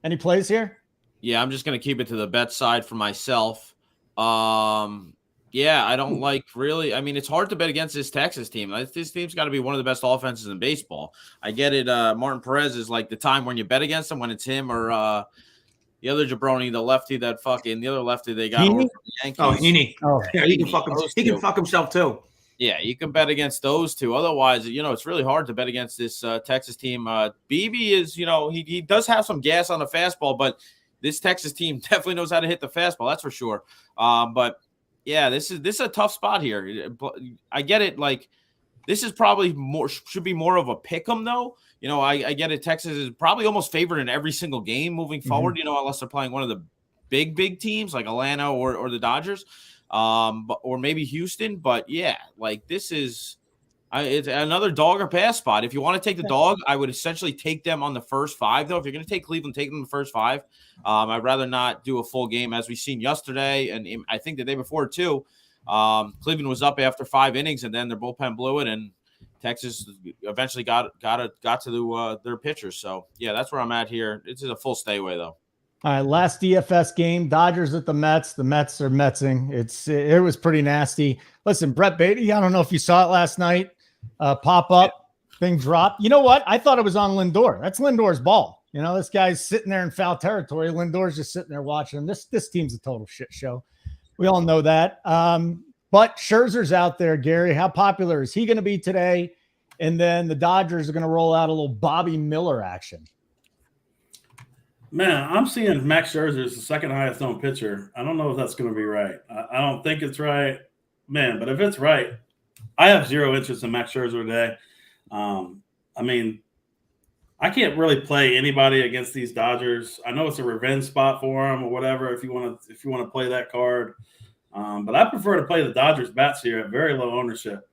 any plays here? Yeah, I'm just going to keep it to the bet side for myself. Yeah, I don't like really. I mean, it's hard to bet against this Texas team. This team's got to be one of the best offenses in baseball. I get it. Martin Perez is like the time when you bet against him, when it's him or the other jabroni, the lefty the other lefty they got over from the Yankees. Oh, Heaney. Oh, yeah, he can fuck himself too. Yeah, you can bet against those two. Otherwise, it's really hard to bet against this Texas team. Beebe is, he does have some gas on the fastball, but this Texas team definitely knows how to hit the fastball. That's for sure. But yeah, this is a tough spot here. I get it. Like, this is probably should be more of a pick 'em though. I get it. Texas is probably almost favored in every single game moving forward. Unless they're playing one of the big teams like Atlanta or the Dodgers. Or maybe Houston, but yeah, like this is it's another dog or pass spot. If you want to take the dog, I would essentially take them on the first 5, though. If you're going to take Cleveland, take them the first 5. I'd rather not do a full game as we've seen yesterday, and I think the day before too. Cleveland was up after 5 innings, and then their bullpen blew it, and Texas eventually got to their pitchers. So yeah, that's where I'm at here. It's a full stay away though. All right, last DFS game, Dodgers at the Mets. The Mets are Metsing. It was pretty nasty. Listen, Brett Beatty, I don't know if you saw it last night, pop up, thing drop. You know what? I thought it was on Lindor. That's Lindor's ball. This guy's sitting there in foul territory. Lindor's just sitting there watching him. This team's a total shit show. We all know that. But Scherzer's out there, Gary. How popular is he going to be today? And then the Dodgers are going to roll out a little Bobby Miller action. Man, I'm seeing Max Scherzer as the second highest owned pitcher. I don't know if that's going to be right. I don't think it's right, man. But if it's right, I have zero interest in Max Scherzer today. I mean, I can't really play anybody against these Dodgers. I know it's a revenge spot for them or whatever. If you want to play that card, but I prefer to play the Dodgers bats here at very low ownership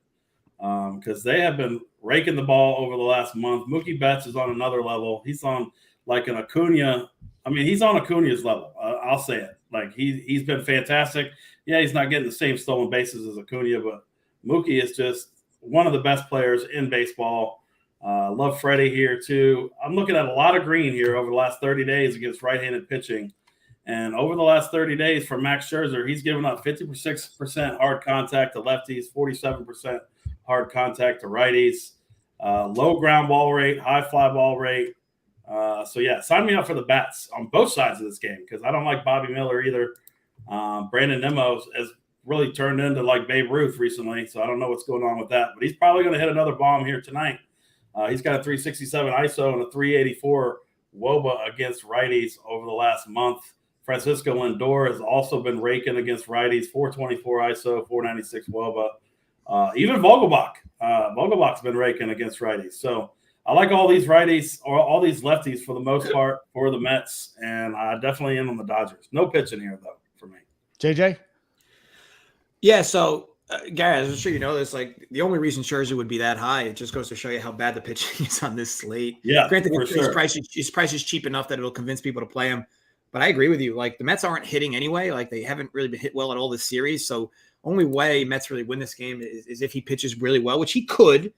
because they have been raking the ball over the last month. Mookie Betts is on another level. He's on like an Acuna. I mean, he's on Acuna's level. I'll say it. Like he's been fantastic. Yeah, he's not getting the same stolen bases as Acuna, but Mookie is just one of the best players in baseball. Love Freddie here too. I'm looking at a lot of green here over the last 30 days against right-handed pitching. And over the last 30 days for Max Scherzer, he's given up 56% hard contact to lefties, 47% hard contact to righties, low ground ball rate, high fly ball rate. So, yeah, sign me up for the bats on both sides of this game because I don't like Bobby Miller either. Brandon Nimmo has really turned into like Babe Ruth recently, so I don't know what's going on with that. But he's probably going to hit another bomb here tonight. He's got a 367 ISO and a 384 WOBA against righties over the last month. Francisco Lindor has also been raking against righties, 424 ISO, 496 WOBA. Even Vogelbach. Vogelbach's been raking against righties. So I like all these righties or all these lefties for the most part for the Mets, and I definitely am on the Dodgers. No pitching here, though, for me. JJ? Yeah, so, Gary, I'm sure you know this. Like, the only reason Scherzer would be that high, it just goes to show you how bad the pitching is on this slate. Yeah, granted, for his sure. price is cheap enough that it'll convince people to play him. But I agree with you. Like, the Mets aren't hitting anyway. Like, they haven't really been hit well at all this series. So, only way Mets really win this game is if he pitches really well, which he could.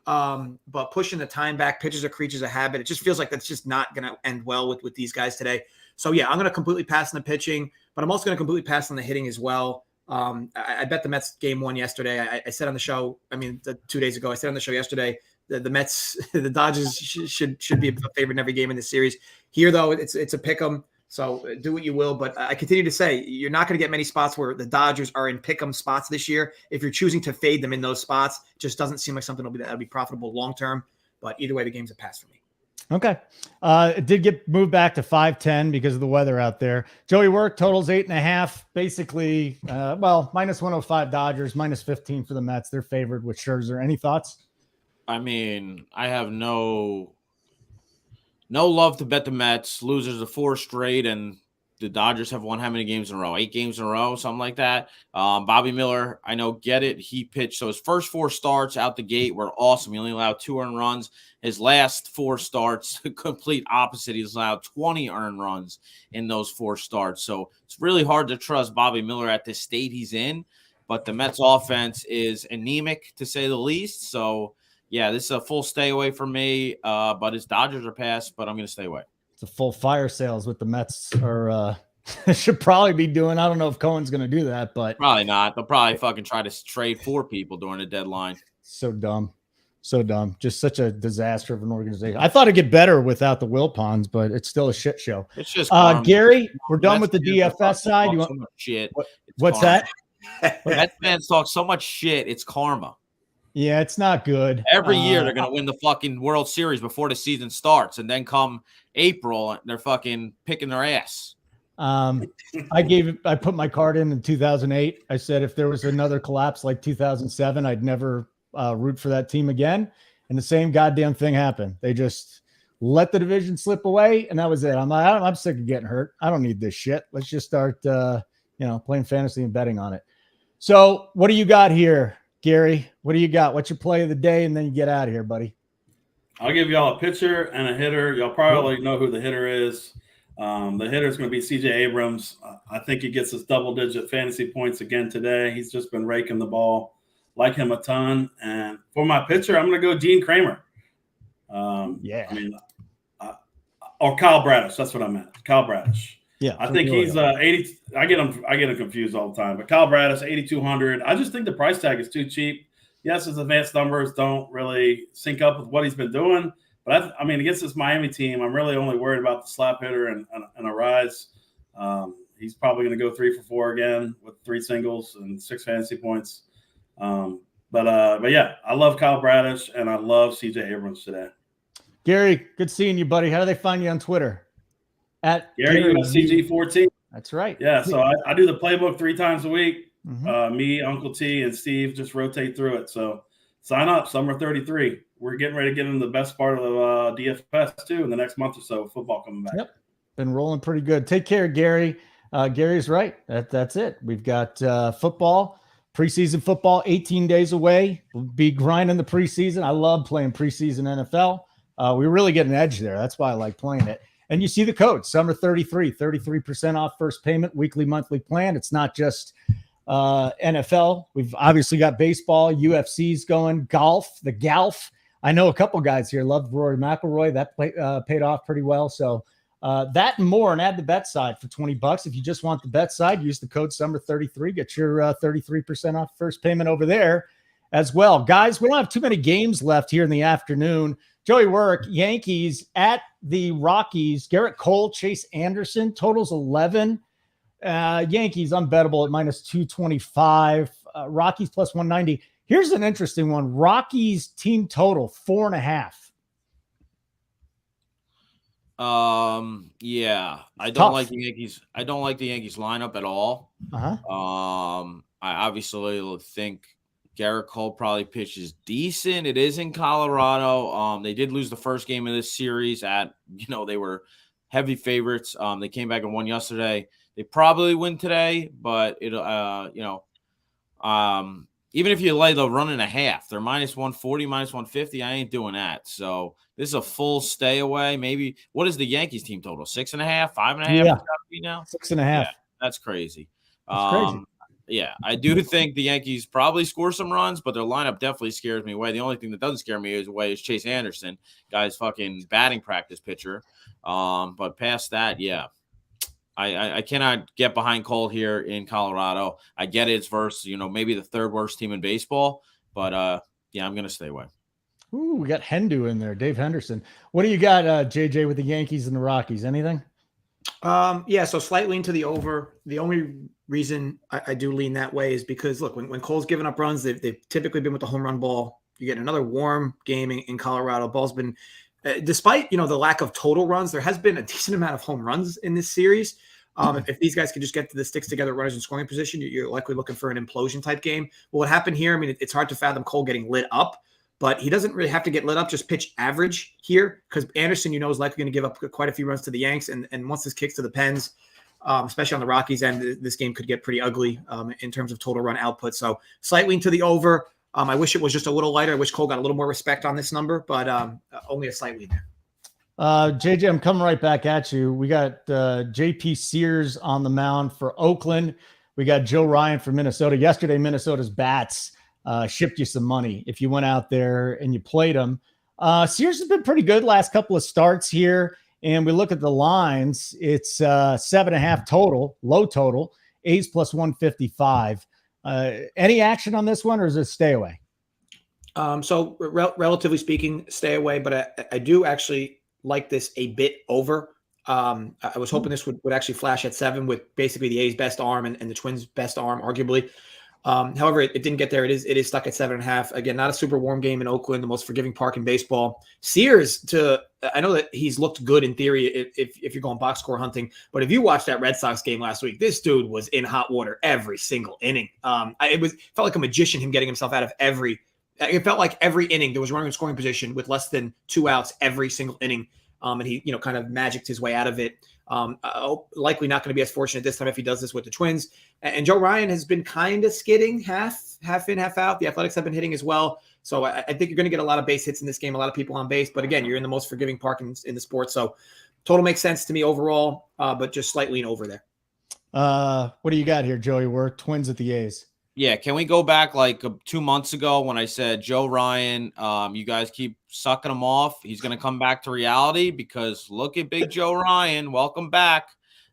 But pushing the time back, pitchers are creatures of habit. It just feels like that's just not going to end well with these guys today. So, yeah, I'm going to completely pass on the pitching, but I'm also going to completely pass on the hitting as well. I bet the Mets game 1 yesterday. I said on the show, 2 days ago, I said on the show yesterday, the Mets, the Dodgers should be a favorite in every game in this series. Here, though, it's a pick 'em. So do what you will. But I continue to say you're not going to get many spots where the Dodgers are in pick 'em spots this year. If you're choosing to fade them in those spots, it just doesn't seem like something that'll be profitable long term. But either way, the game's a pass for me. Okay. It did get moved back to 510 because of the weather out there. Joey Work totals 8.5, basically, minus 105 Dodgers, minus 15 for the Mets. They're favored with Scherzer. Any thoughts? I mean, I have no love to bet the Mets. Losers of 4 straight, and the Dodgers have won how many games in a row? 8 games in a row, something like that. Bobby Miller, I know, get it. He pitched. So his first 4 starts out the gate were awesome. He only allowed 2 earned runs. His last 4 starts, complete opposite. He's allowed 20 earned runs in those 4 starts. So it's really hard to trust Bobby Miller at this state he's in. But the Mets offense is anemic, to say the least. So, yeah, this is a full stay away for me. But his Dodgers are past, but I'm going to stay away. It's a full fire sales what the Mets are should probably be doing. I don't know if Cohen's going to do that, but probably not. They'll probably fucking try to trade 4 people during the deadline. So dumb. Just such a disaster of an organization. I thought it'd get better without the Wilpons, but it's still a shit show. It's just Gary, we're done with the DFS side. You want so much shit? What's karma. that? Mets fans talk so much shit. It's karma. Yeah, it's not good. Every year they're gonna win the fucking World Series before the season starts, and then come April, they're fucking picking their ass. I put my card in 2008. I said if there was another collapse like 2007, I'd never root for that team again. And the same goddamn thing happened. They just let the division slip away, and that was it. I'm sick of getting hurt. I don't need this shit. Let's just start, playing fantasy and betting on it. So, what do you got here, Gary? What do you got? What's your play of the day? And then you get out of here, buddy. I'll give y'all a pitcher and a hitter. Y'all probably know who the hitter is. The hitter is going to be C.J. Abrams. I think he gets his double-digit fantasy points again today. He's just been raking the ball. Like him a ton. And for my pitcher, I'm going to go Gene Kramer. Or Kyle Bradish. That's what I meant. Kyle Bradish. Yeah, I think he's 80. I get him confused all the time. But Kyle Bradish, 8,200. I just think the price tag is too cheap. Yes, his advanced numbers don't really sync up with what he's been doing. But against this Miami team, I'm really only worried about the slap hitter and a rise. He's probably going to go 3 for 4 again with 3 singles and 6 fantasy points. But yeah, I love Kyle Bradish and I love CJ Abrams today. Gary, good seeing you, buddy. How do they find you on Twitter? At Gary CG14. That's right. Yeah, so I do the playbook 3 times a week. Mm-hmm. Me, Uncle T, and Steve just rotate through it. So sign up, Summer 33. We're getting ready to get into the best part of DFS too in the next month or so with football coming back. Yep, been rolling pretty good. Take care, Gary. Gary's right. That's it. We've got football, preseason football, 18 days away. We'll be grinding the preseason. I love playing preseason NFL. We really get an edge there. That's why I like playing it. And you see the code, Summer 33, 33% off first payment, weekly, monthly plan. It's not just NFL. We've obviously got baseball, UFC's going, the golf. I know a couple guys here love Rory McIlroy. That paid off pretty well. So that and more, and add the bet side for $20. If you just want the bet side, use the code Summer33. Get your 33% off first payment over there as well. Guys, we don't have too many games left here in the afternoon. Joey Work, Yankees at the Rockies. Garrett Cole, Chase Anderson, totals 11. Yankees unbettable at minus 225. Rockies plus 190. Here's an interesting one. Rockies team total 4.5. Yeah, I don't like the Yankees. I don't like the Yankees lineup at all. Uh-huh. I obviously think Garrett Cole probably pitches decent. It is in Colorado. They did lose the first game of this series they were heavy favorites. They came back and won yesterday. They probably win today, but even if you lay the 1.5, they're minus 140, minus 150. I ain't doing that. So this is a full stay away. Maybe what is the Yankees team total? 6.5, 5.5? Yeah. Now 6.5. Yeah, that's crazy. Crazy. Yeah, I do think the Yankees probably score some runs, but their lineup definitely scares me away. The only thing that doesn't scare me away is Chase Anderson, guy's fucking batting practice pitcher. But past that, yeah, I cannot get behind Cole here in Colorado. I get it's versus, maybe the 3rd worst team in baseball, but yeah, I'm going to stay away. Ooh, we got Hendu in there, Dave Henderson. What do you got, JJ, with the Yankees and the Rockies? Anything? Yeah, so slight lean to the over. The only reason I do lean that way is because, look, when Cole's given up runs, they've typically been with the home run ball. You get another warm game in Colorado. Ball's been, despite, the lack of total runs, there has been a decent amount of home runs in this series. If these guys can just get the sticks together, runners in scoring position, you're likely looking for an implosion type game. Well, what happened here, it's hard to fathom Cole getting lit up. but he doesn't really have to get lit up. Just pitch average here, because Anderson, is likely going to give up quite a few runs to the Yanks, and once this kicks to the Pens, especially on the Rockies end, this game could get pretty ugly in terms of total run output. So slight lean to the over. I wish it was just a little lighter. I wish Cole got a little more respect on this number, but only a slight lean there. JJ, I'm coming right back at you. We got JP Sears on the mound for Oakland. We got Joe Ryan for Minnesota. Yesterday, Minnesota's bats shipped you some money if you went out there and you played them. Sears has been pretty good last couple of starts here. And we look at the lines, it's 7.5 total, low total, A's plus 155. Any action on this one, or is it stay away? So relatively speaking, stay away, but I do actually like this a bit over. I was hoping this would actually flash at 7 with basically the A's best arm and the Twins' best arm, arguably. However, it didn't get there. It is stuck at 7.5. Again, not a super warm game in Oakland, the most forgiving park in baseball. Sears, I know that he's looked good in theory if you're going box score hunting, but if you watched that Red Sox game last week, this dude was in hot water every single inning. It felt like a magician, him getting himself out of it felt like every inning there was running in scoring position with less than 2 outs every single inning. And he, kind of magicked his way out of it. Likely not going to be as fortunate this time if he does this with the Twins. And Joe Ryan has been kind of skidding, half in, half out. The Athletics have been hitting as well. So I think you're going to get a lot of base hits in this game, a lot of people on base. But again, you're in the most forgiving park in the sport. So total makes sense to me overall, but just slightly over there. What do you got here, Joey? We're Twins at the A's. Yeah, can we go back like 2 months ago when I said Joe Ryan, you guys keep sucking him off. He's going to come back to reality because look at Big Joe Ryan. Welcome back.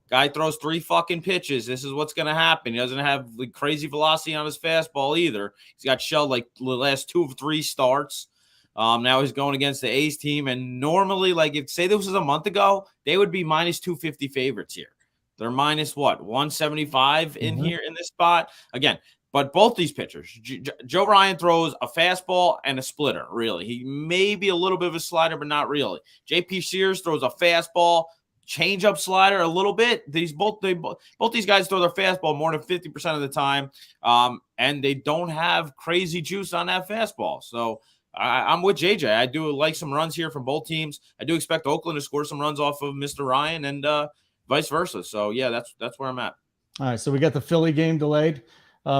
Guy throws 3 fucking pitches. This is what's going to happen. He doesn't have like crazy velocity on his fastball either. He's got shelled like the last 2 of 3 starts. Now he's going against the A's team. And normally, like if say this was a month ago, they would be minus 250 favorites here. They're minus what? 175 in here in this spot. Again, but both these pitchers, Joe Ryan throws a fastball and a splitter, really. He may be a little bit of a slider, but not really. JP Sears throws a fastball, change-up slider a little bit. Both these guys throw their fastball more than 50% of the time, and they don't have crazy juice on that fastball. So I'm with JJ. I do like some runs here from both teams. I do expect Oakland to score some runs off of Mr. Ryan and vice versa. So, yeah, that's where I'm at. All right, so we got the Philly game delayed.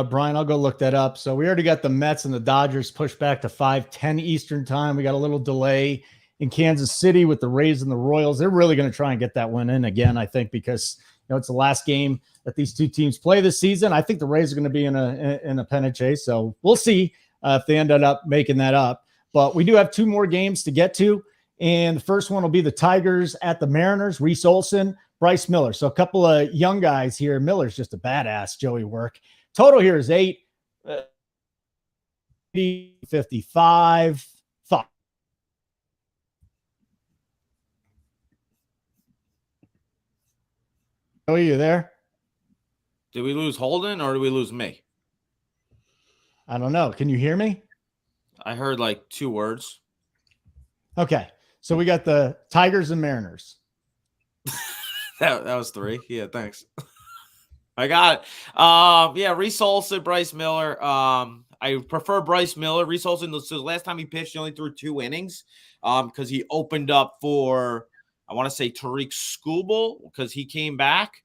Brian, I'll go look that up. So we already got the Mets and the Dodgers pushed back to 5:10 Eastern time. We got a little delay in Kansas City with the Rays and the Royals. They're really going to try and get that win in again, I think, because it's the last game that these two teams play this season. I think the Rays are going to be in a pennant chase. So we'll see if they ended up making that up. But we do have 2 more games to get to. And the first one will be the Tigers at the Mariners, Reese Olson, Bryce Miller. So a couple of young guys here. Miller's just a badass, Joey Work. Total here is 8, 55. Thought. Are you there? Did we lose Holden or did we lose me? I don't know. Can you hear me? I heard like 2 words. Okay. So we got the Tigers and Mariners. that was 3. Yeah, thanks. I got it. Yeah, Reese Olson, Bryce Miller. I prefer Bryce Miller. Reese Olson, so the last time he pitched, he only threw 2 innings because he opened up for, I want to say, Tariq Skubal because he came back.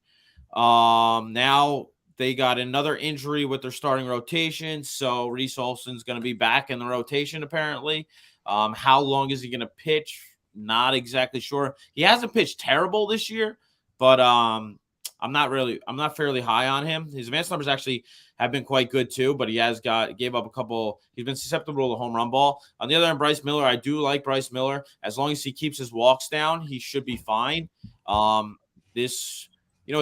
Now they got another injury with their starting rotation, so Reese Olson's going to be back in the rotation apparently. How long is he going to pitch? Not exactly sure. He hasn't pitched terrible this year, but I'm not fairly high on him. His advanced numbers actually have been quite good too, but gave up a couple. He's been susceptible to the home run ball. On the other hand, Bryce Miller, I do like Bryce Miller. As long as he keeps his walks down, he should be fine. It's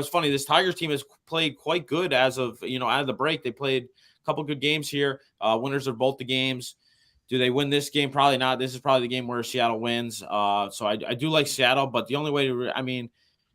funny. This Tigers team has played quite good as of, out of the break. They played a couple good games here. Winners of both the games. Do they win this game? Probably not. This is probably the game where Seattle wins. So I do like Seattle, but the only way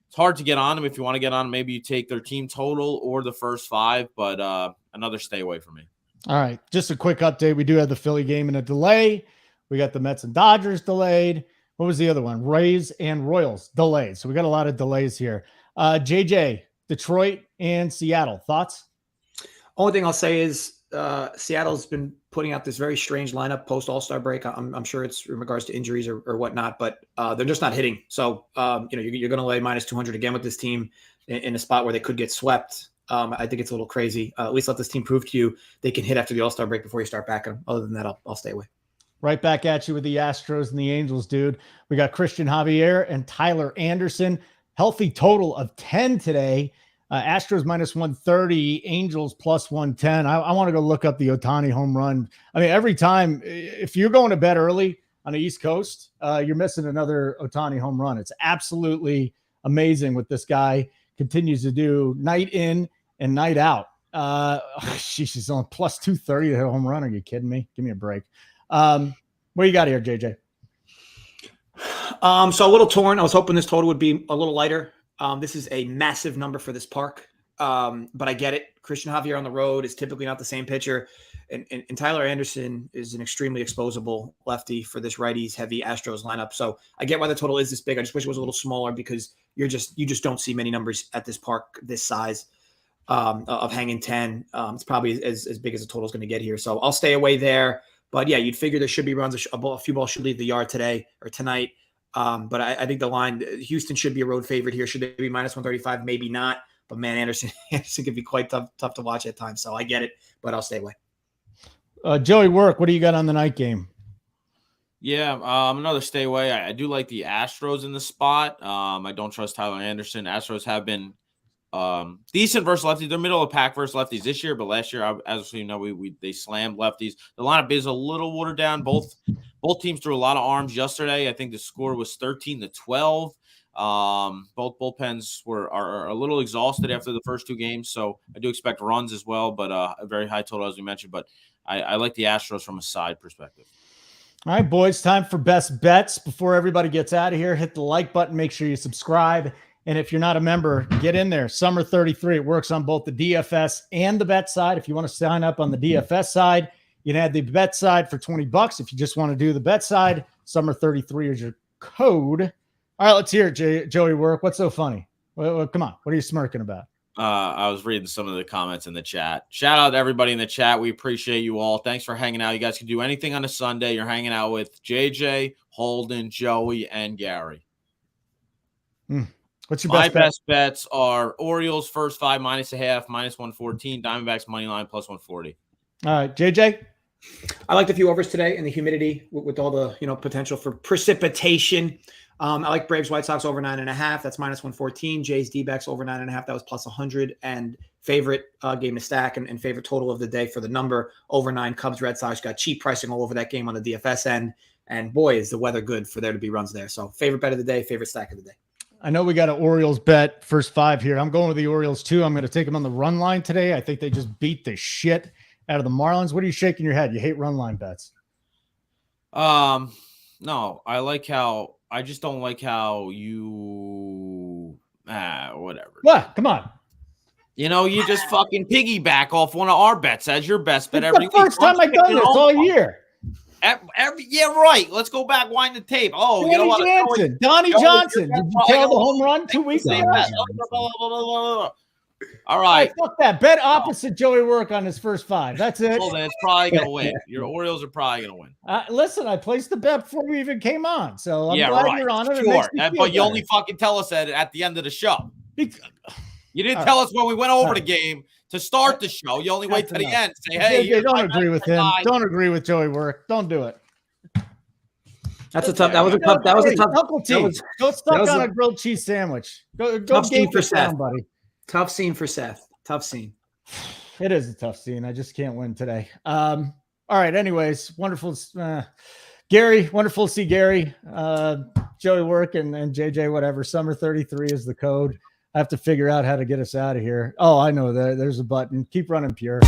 it's hard to get on them. If you want to get on them, maybe you take their team total or the first 5, but another stay away from me. All right. Just a quick update. We do have the Philly game in a delay. We got the Mets and Dodgers delayed. What was the other one? Rays and Royals delayed. So we got a lot of delays here. JJ, Detroit and Seattle. Thoughts? Only thing I'll say is Seattle's been putting out this very strange lineup post All-Star break. I'm sure it's in regards to injuries or whatnot, but they're just not hitting. So, you're going to lay minus 200 again with this team in a spot where they could get swept. I think it's a little crazy. At least let this team prove to you they can hit after the All-Star break before you start backing them. Other than that, I'll stay away. Right back at you with the Astros and the Angels, dude. We got Christian Javier and Tyler Anderson. Healthy total of 10 today. Astros minus 130, Angels plus 110. I want to go look up the Ohtani home run. I mean, every time, if you're going to bed early on the East Coast, you're missing another Ohtani home run. It's absolutely amazing what this guy continues to do night in and night out. She's on plus 230 to hit a home run. Are you kidding me? Give me a break. What you got here, JJ? So a little torn. I was hoping this total would be a little lighter. This is a massive number for this park, but I get it. Christian Javier on the road is typically not the same pitcher, and Tyler Anderson is an extremely exposable lefty for this righties heavy Astros lineup. So I get why the total is this big. I just wish it was a little smaller because you just don't see many numbers at this park this size of hanging 10. It's probably as big as the total is going to get here. So I'll stay away there. But yeah, you'd figure there should be runs. A few balls should leave the yard today or tonight. But I think the line, Houston should be a road favorite here. Should they be minus 135? Maybe not. But man, Anderson could be quite tough to watch at times. So I get it, but I'll stay away. Joey Work, what do you got on the night game? Yeah, another stay away. I do like the Astros in the spot. I don't trust Tyler Anderson. Astros have been decent versus lefties. They're middle of the pack versus lefties this year, but last year, as you know, they slammed lefties. The lineup is a little watered down. Both teams threw a lot of arms yesterday. I think the score was 13-12. Both bullpens are a little exhausted after the first two games, so I do expect runs as well, but a very high total as we mentioned. But I like the Astros from a side perspective. All right, boys, time for best bets. Before everybody gets out of here, hit the like button. Make sure you subscribe. And if you're not a member, get in there. Summer 33. It works on both the DFS and the bet side. If you want to sign up on the DFS side, you can add the bet side for $20. If you just want to do the bet side, Summer 33 is your code. All right, let's hear it, Joey Work. What's so funny? Well, come on. What are you smirking about? I was reading some of the comments in the chat. Shout out to everybody in the chat. We appreciate you all. Thanks for hanging out. You guys can do anything on a Sunday. You're hanging out with JJ, Holden, Joey, and Gary. What's your My best bets are Orioles first 5 -1/2 -114, Diamondbacks money line plus 140. All right, JJ. I liked a few overs today in the humidity with all the potential for precipitation. I like Braves White Sox over 9.5. That's minus 114. Jays D-backs over 9.5. That was plus 100. And favorite game to stack and favorite total of the day for the number over 9. Cubs Red Sox got cheap pricing all over that game on the DFS end. And boy, is the weather good for there to be runs there. So favorite bet of the day, favorite stack of the day. I know we got an Orioles bet first 5 here. I'm going with the Orioles too. I'm going to take them on the run line today. I think they just beat the shit out of the Marlins. What are you shaking your head? You hate run line bets. No, I just don't like how you whatever. What? Come on. You just fucking piggyback off one of our bets as your best bet every week. It's the first time I've done this all year. Yeah, right. Let's go back, wind the tape. Oh, Donnie Johnson. Donnie Johnson. Did you tell the home run 2 weeks ago? All right. Hey, fuck that. Bet opposite Joey Work on his first 5. That's it. Well, then it's probably going to win. Your Orioles are probably going to win. Listen, I placed the bet before we even came on, so I'm glad you're on it. Sure. But you only fucking tell us that at the end of the show. You didn't tell us when we went over the game to start the show. You only wait to the end. Say, hey, don't agree with him. Don't agree with Joey Work. Don't do it. That was a tough. Uncle T. Go stuck on a grilled cheese sandwich. Go tough scene for Seth, somebody. Tough scene for Seth. Tough scene. It is a tough scene. I just can't win today. All right. Anyways, wonderful. Gary, wonderful to see Gary. Joey Work and JJ, whatever. Summer 33 is the code. I have to figure out how to get us out of here. Oh, I know that. There's a button. Keep running pure.